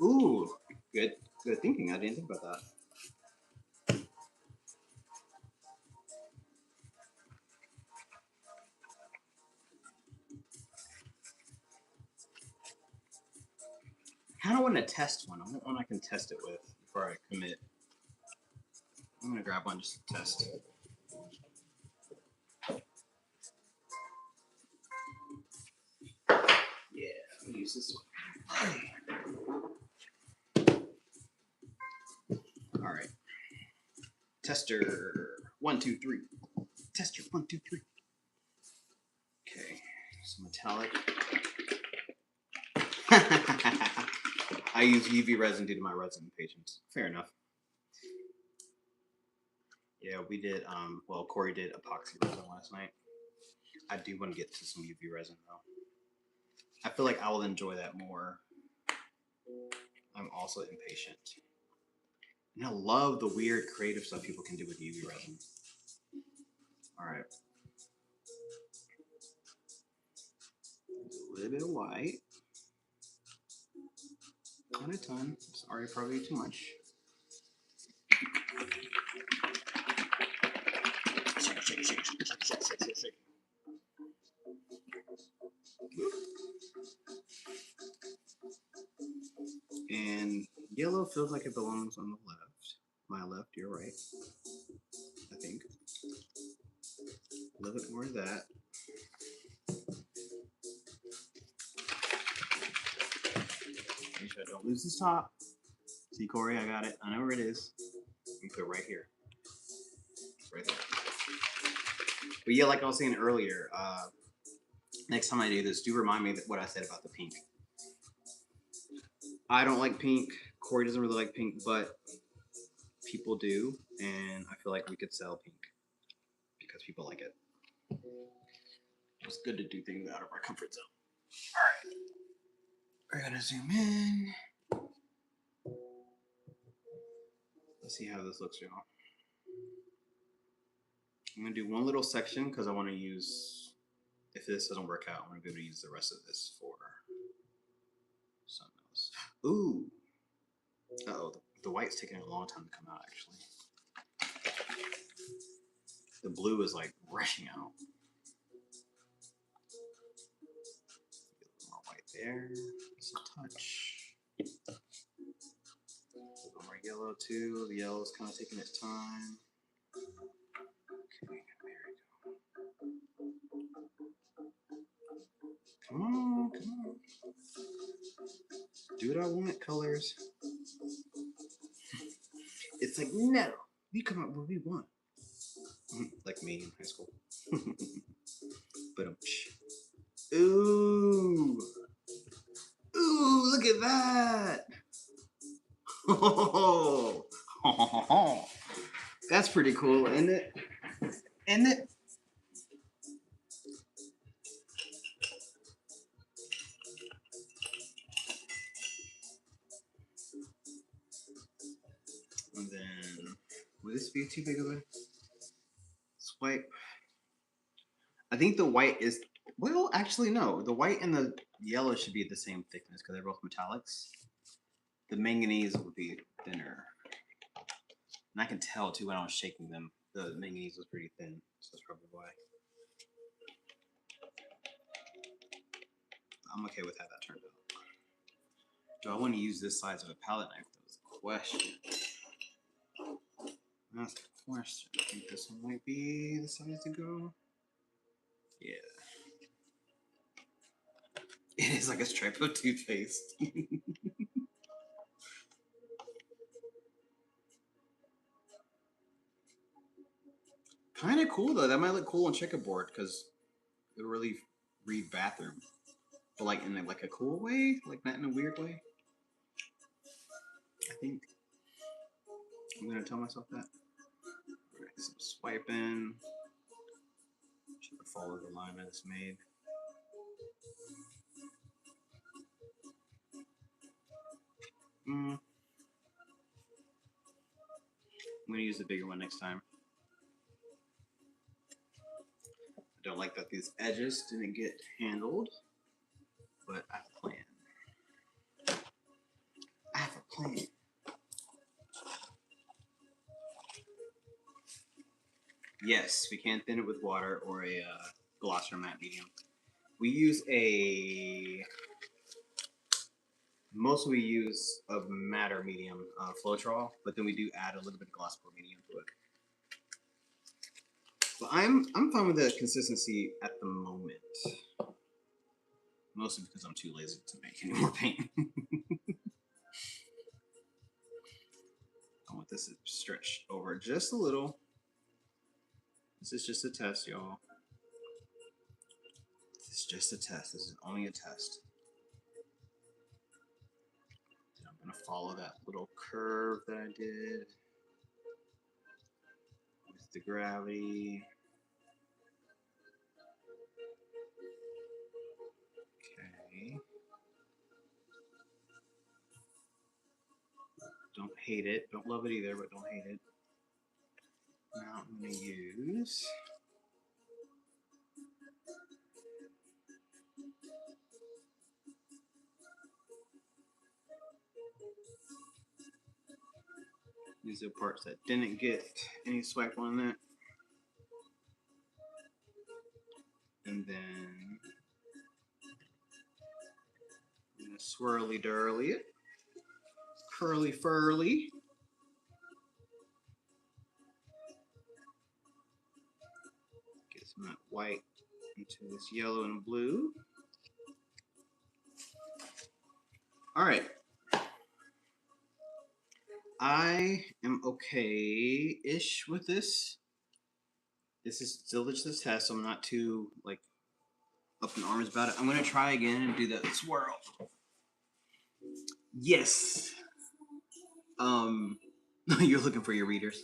[SPEAKER 1] ooh, good thinking. I didn't think about that. I kind of want to test one. I want one I can test it with before I commit. I'm gonna grab one just to test. Yeah, I'm gonna use this one. All right. Tester 1, 2, 3. Tester 1, 2, 3. Okay, some metallic. I use UV resin due to my resin patience. Fair enough. Yeah, we did. Well, Corey did epoxy resin last night. I do want to get to some UV resin though. I feel like I will enjoy that more. I'm also impatient. And I love the weird creative stuff people can do with UV resin. Alright. A little bit of white. Not a ton. It's already probably too much. Shake, shake, shake, shake, shake, shake, shake, shake. And yellow feels like it belongs on the left. My left, your right. I think. A little bit more of that. Make sure I don't lose this top. See, Corey, I got it. I know where it is. You put it right here. Right there. But yeah, like I was saying earlier, next time I do this, do remind me what I said about the pink. I don't like pink. Corey doesn't really like pink, but people do, and I feel like we could sell pink because people like it. It's good to do things out of our comfort zone. All right, we're gonna zoom in. Let's see how this looks, y'all. I'm gonna do one little section because I want to use, if this doesn't work out, I'm gonna be able to use the rest of this for something else. Ooh. Uh-oh, the white's taking a long time to come out, actually. The blue is like rushing out. A little more white there. Just a touch. A little more yellow too. The yellow is kind of taking its time. Okay, there we go. Come on, come on. Do what I want, colors. It's like, no, we come up what we want. Like me in high school. But ooh, ooh, look at that. Oh, that's pretty cool, isn't it? Isn't it? And then, would this be too big of a swipe? I think the white is, well, actually, no. The white and the yellow should be the same thickness because they're both metallics. The manganese would be thinner. And I can tell, too, when I was shaking them, the manganese was pretty thin. So that's probably why. I'm okay with how that turned out. Do I want to use this size of a palette knife? That was the question. That's the question. I think this one might be the size to go. Yeah. It is like a stripe of toothpaste. Kind of cool though. That might look cool on checkerboard because it would really read bathroom, but like in like a cool way, like not in a weird way. I think I'm gonna tell myself that. All right, so swiping. Should follow the line I just made. I'm gonna use the bigger one next time. I don't like that these edges didn't get handled, but I have a plan. I have a plan. Yes, we can thin it with water or a gloss or matte medium. We use mostly we use a matter medium Floetrol, but then we do add a little bit of gloss pour medium to it. But I'm fine with the consistency at the moment. Mostly because I'm too lazy to make any more paint. I want this to stretch over just a little. This is just a test, y'all. This is just a test. This is only a test. And I'm going to follow that little curve that I did with the gravity. Okay. Don't hate it. Don't love it either, but don't hate it. Now I'm going to use these are parts that didn't get any swipe on that. And then I'm going to swirly durly it. Curly furly. Get some of that white into this yellow and blue. All right. I am okay-ish with this. This is still just a test, so I'm not too like up in arms about it. I'm gonna try again and do that swirl. Yes. You're looking for your readers.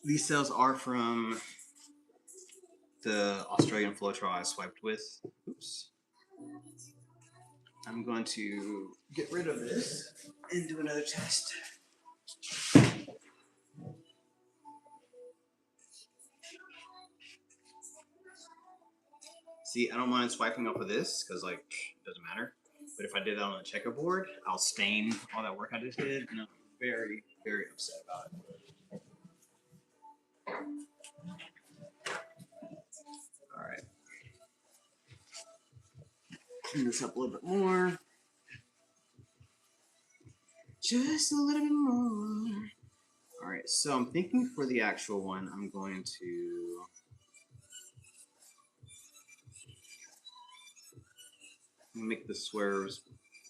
[SPEAKER 1] These cells are from the Australian Floetrol I swiped with. Oops. I'm going to get rid of this and do another test. See, I don't mind swiping off of this because, like, it doesn't matter. But if I did that on a checkerboard, I'll stain all that work I just did, and I'm very, very upset about it. All right. Clean this up a little bit more. Just a little bit more. All right, so I'm thinking for the actual one, I'm going to make the swerves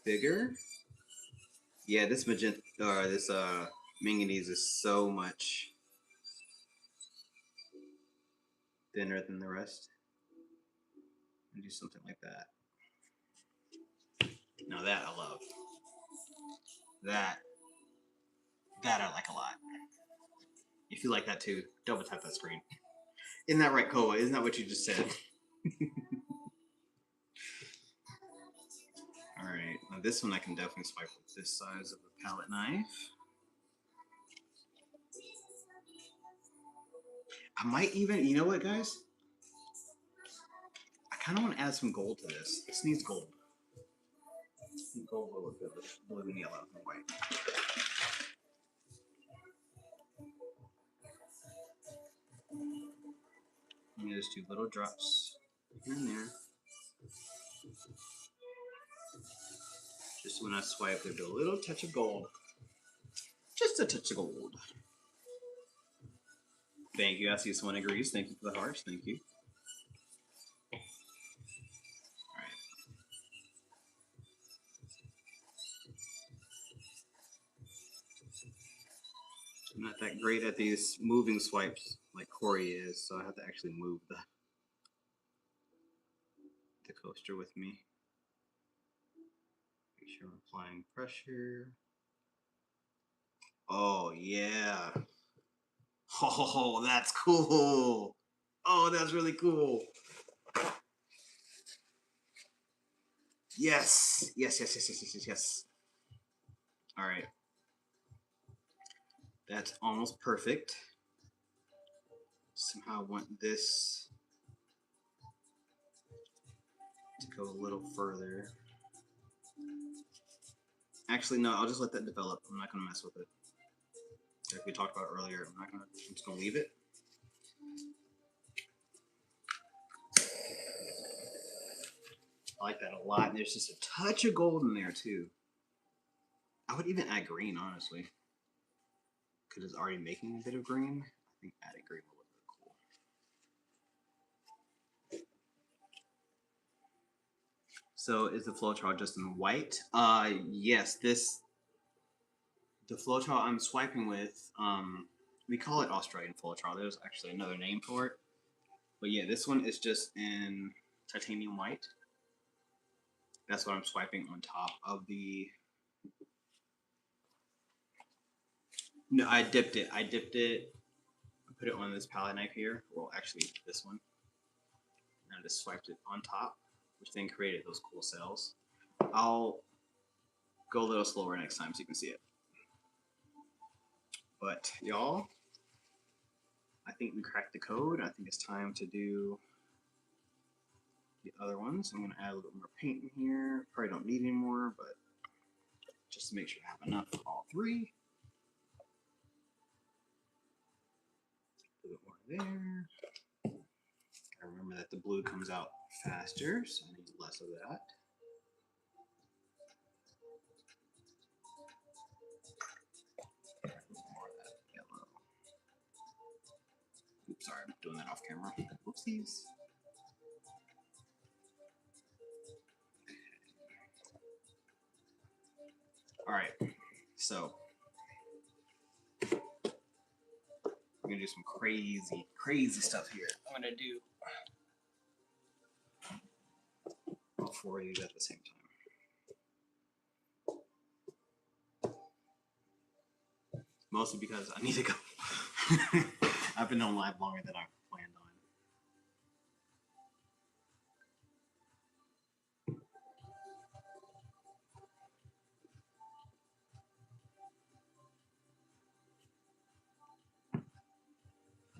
[SPEAKER 1] bigger. Yeah, this magenta, this manganese is so much thinner than the rest. And do something like that. Now that I love. That I like a lot. If you like that too, double tap that screen. Isn't that right, Koa? Isn't that what you just said? Alright, now this one I can definitely swipe with this size of a palette knife. I might even, you know what, guys? I kind of want to add some gold to this. This needs gold. Gold will look good with blue and yellow and white. And you just do little drops here and there. Just when I swipe, there'll be a little touch of gold. Just a touch of gold. Thank you. I see someone agrees. Thank you for the hearts. Thank you. Alright. I'm not that great at these moving swipes like Corey is, so I have to actually move the coaster with me. Make sure I'm applying pressure. Oh, yeah. Oh, that's cool. Oh, that's really cool. Yes. Yes, yes, yes, yes, yes, yes, yes. All right. That's almost perfect. Somehow I want this to go a little further. Actually, no, I'll just let that develop. I'm not going to mess with it. Like we talked about earlier, I'm just going to leave it. I like that a lot. And there's just a touch of gold in there, too. I would even add green, honestly. Because it's already making a bit of green. I think adding green will look really cool. So is the flowchart just in white? Yes, the flowchart I'm swiping with, we call it Australian flowchart. There's actually another name for it. But yeah, this one is just in titanium white. That's what I'm swiping on top of the... No, I dipped it. I put it on this palette knife here. Well, actually, this one. And I just swiped it on top, which then created those cool cells. I'll go a little slower next time so you can see it. But y'all, I think we cracked the code. I think it's time to do the other ones. I'm going to add a little bit more paint in here. Probably don't need any more, but just to make sure I have enough for all three. A little bit more there. I remember that the blue comes out faster, so I need less of that. More of that yellow. Oops, sorry, I'm doing that off camera. Whoopsies. All right, so we're gonna do some crazy, crazy stuff here. I'm gonna do all four of these at the same time. Mostly because I need to go. I've been on live longer than I planned on.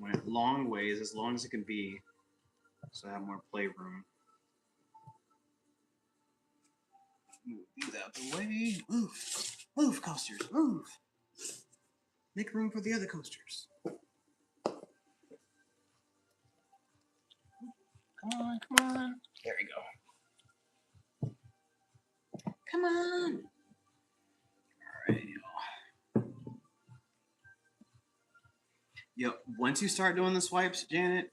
[SPEAKER 1] Went long ways, as long as it can be, so I have more playroom. Move these out the way. Move. Move, coasters. Move. Make room for the other coasters. Come on, come on. There we go. Come on. All right, y'all. Yo, once you start doing the swipes, Janet,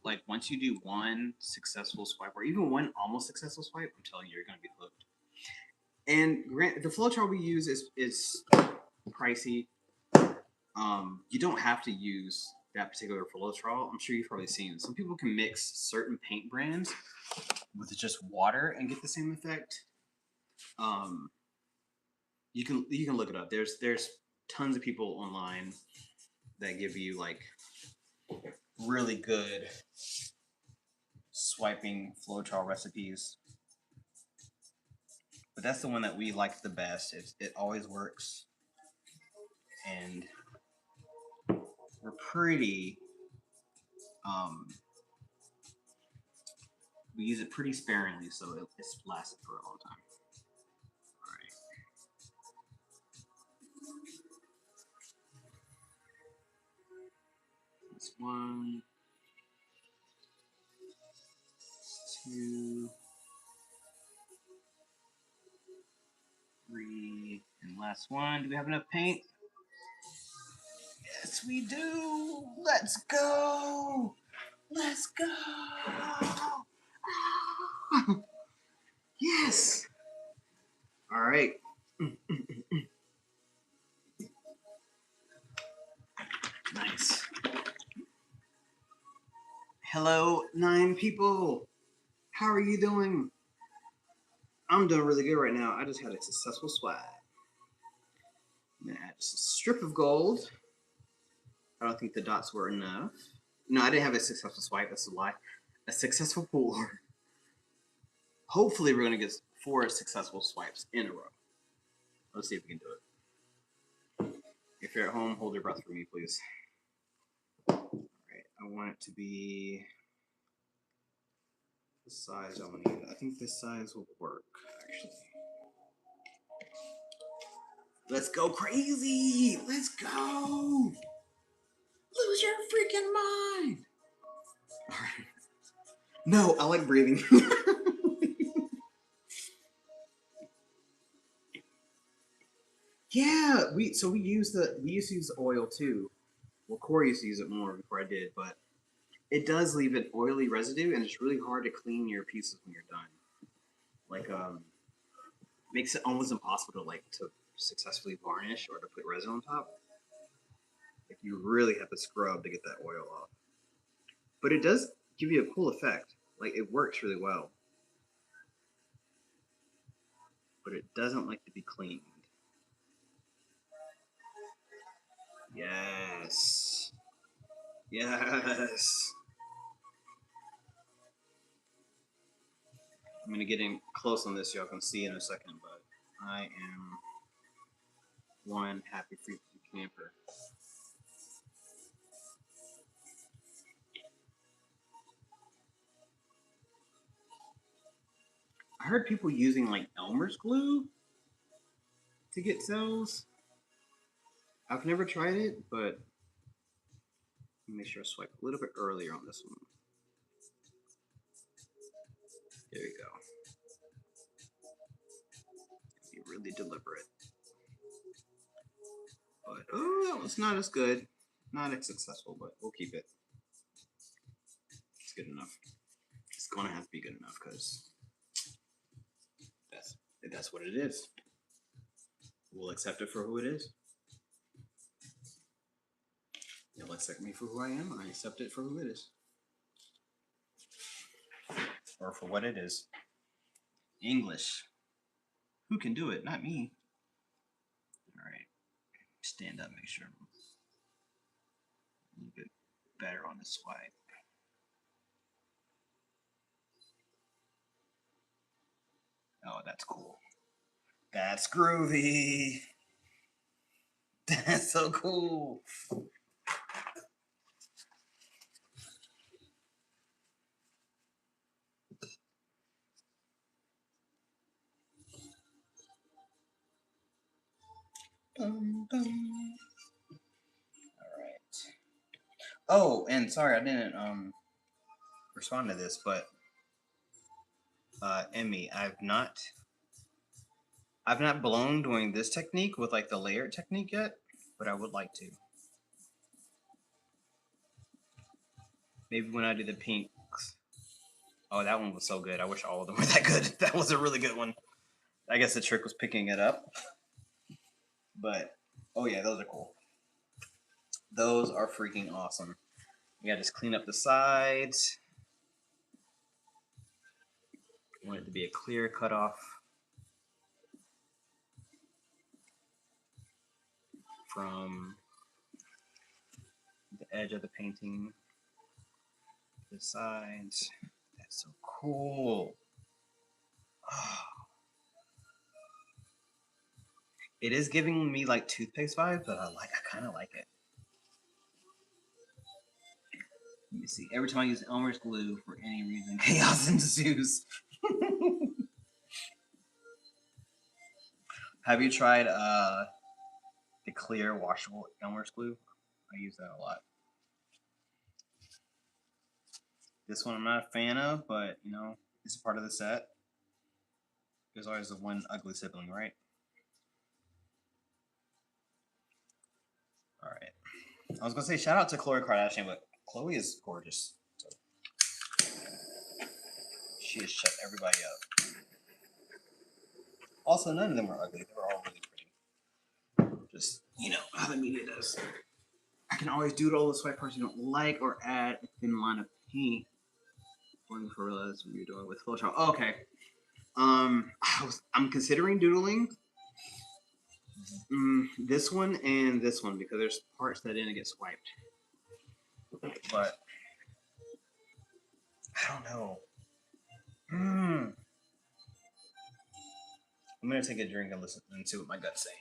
[SPEAKER 1] like once you do one successful swipe or even one almost successful swipe, I'm telling you, you're gonna be hooked. And the flowchart we use is pricey. You don't have to use that particular flowchart. I'm sure you've probably seen some people can mix certain paint brands with just water and get the same effect. You can look it up. There's tons of people online that give you like really good swiping flowchart recipes. But that's the one that we like the best. It always works. And we're pretty we use it pretty sparingly, so it's lasted for a long time. All right. That's 1, 2, 3, and last one. Do we have enough paint? Yes, we do. Let's go. Let's go. Yes. All right. Nice. Hello, 9 people. How are you doing? I'm doing really good right now. I just had a successful swipe. I'm gonna add just a strip of gold. I don't think the dots were enough. No, I didn't have a successful swipe. That's a lie. A successful pour. Hopefully, we're gonna get 4 successful swipes in a row. Let's see if we can do it. If you're at home, hold your breath for me, please. All right, I want it to be the size I want to use. I think this size will work, actually. Let's go crazy! Let's go! Lose your freaking mind! All right. No, I like breathing. Yeah, we used to use the oil too. Well, Corey used to use it more before I did, but it does leave an oily residue, and it's really hard to clean your pieces when you're done. Like, makes it almost impossible to successfully varnish or to put resin on top. Like, you really have to scrub to get that oil off. But it does give you a cool effect. Like, it works really well. But it doesn't like to be cleaned. Yes. Yes. I'm going to get in close on this so y'all can see in a second, but I am one happy free camper. I heard people using like Elmer's glue to get cells. I've never tried it, but make sure I swipe a little bit earlier on this one. There you go. Be really deliberate. But oh, it's not as good. Not as successful, but we'll keep it. It's good enough. It's gonna have to be good enough because that's what it is. We'll accept it for who it is. You'll accept me for who I am. I accept it for who it is. Or for what it is. English. Who can do it? Not me. Alright. Stand up, make sure I'm a little bit better on the swipe. Oh, that's cool. That's groovy. That's so cool. Bum, bum. All right. Oh, and sorry I didn't respond to this, but Emmy, I've not blown doing this technique with like the layered technique yet, but I would like to. Maybe when I do the pinks. Oh, that one was so good. I wish all of them were that good. That was a really good one. I guess the trick was picking it up. But, oh yeah, those are cool. Those are freaking awesome. You gotta just clean up the sides. I want it to be a clear cutoff from the edge of the painting to the sides. That's so cool. Oh. It is giving me like toothpaste vibes, but I kind of like it. Let me see. Every time I use Elmer's glue for any reason, chaos ensues. Have you tried the clear washable Elmer's glue? I use that a lot. This one I'm not a fan of, but you know, it's a part of the set. There's always the one ugly sibling, right? All right. I was gonna say shout out to Khloe Kardashian, but Khloe is gorgeous. So she has shut everybody up. Also, none of them were ugly. They were all really pretty. Just, you know, how the media does. I can always doodle the swipe parts you don't like or add a thin line of paint. Going for realize what you're doing with Photoshop. Oh, okay. I'm considering doodling this one and this one because there's parts that didn't get swiped. But I don't know. I'm gonna take a drink and listen and see what my gut's saying.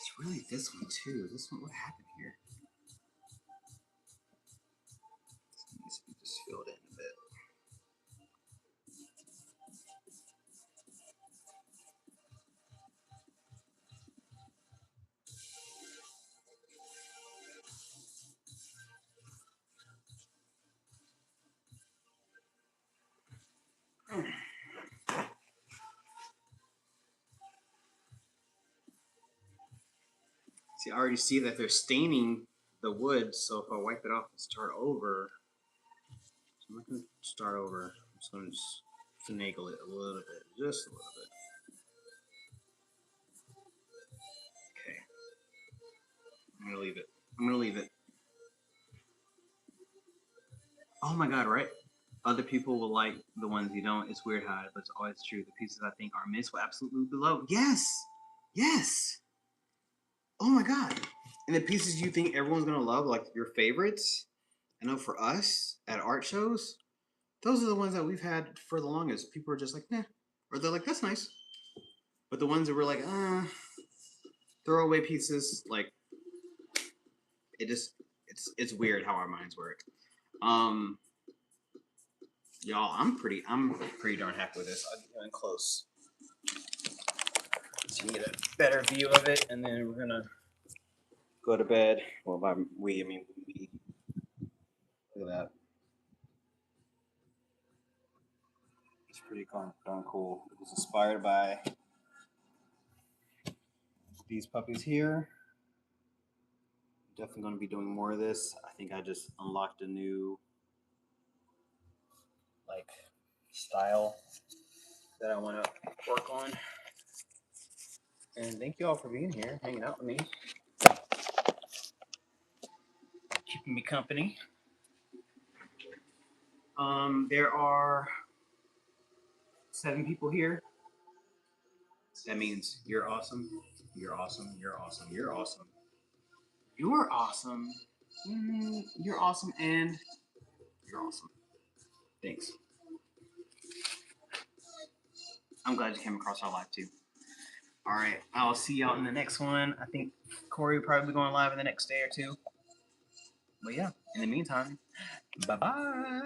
[SPEAKER 1] It's really this one too. This one, what happened here? This needs to be just filled in a bit. See, I already see that they're staining the wood, so if I wipe it off and start over, so I'm not going to start over. I'm just going to finagle it a little bit, just a little bit. Okay. I'm going to leave it. I'm going to leave it. Oh my god, right? Other people will like the ones you don't. It's weird how, but it's always true. The pieces I think are missed will absolutely be below. Yes! Yes! Oh my god. And the pieces you think everyone's gonna love, like your favorites, I know for us at art shows, those are the ones that we've had for the longest. People are just like, nah. Or they're like, that's nice. But the ones that were like, throwaway pieces, like it just it's weird how our minds work. Y'all, I'm pretty darn happy with this. I'll get in close so you can get a better view of it, and then we're gonna go to bed. Well, by we, I mean we. Look at that. It's pretty darn cool. It was inspired by these puppies here. Definitely going to be doing more of this. I think I just unlocked a new like style that I want to work on. And thank you all for being here, hanging out with me, keeping me company. There are 7 people here. That means you're awesome. You're awesome. You're awesome. You're awesome. You're awesome. You're awesome, and you're awesome. Thanks. I'm glad you came across our live too. All right, I'll see y'all in the next one. I think Corey will probably be going live in the next day or two. But yeah, in the meantime, bye bye.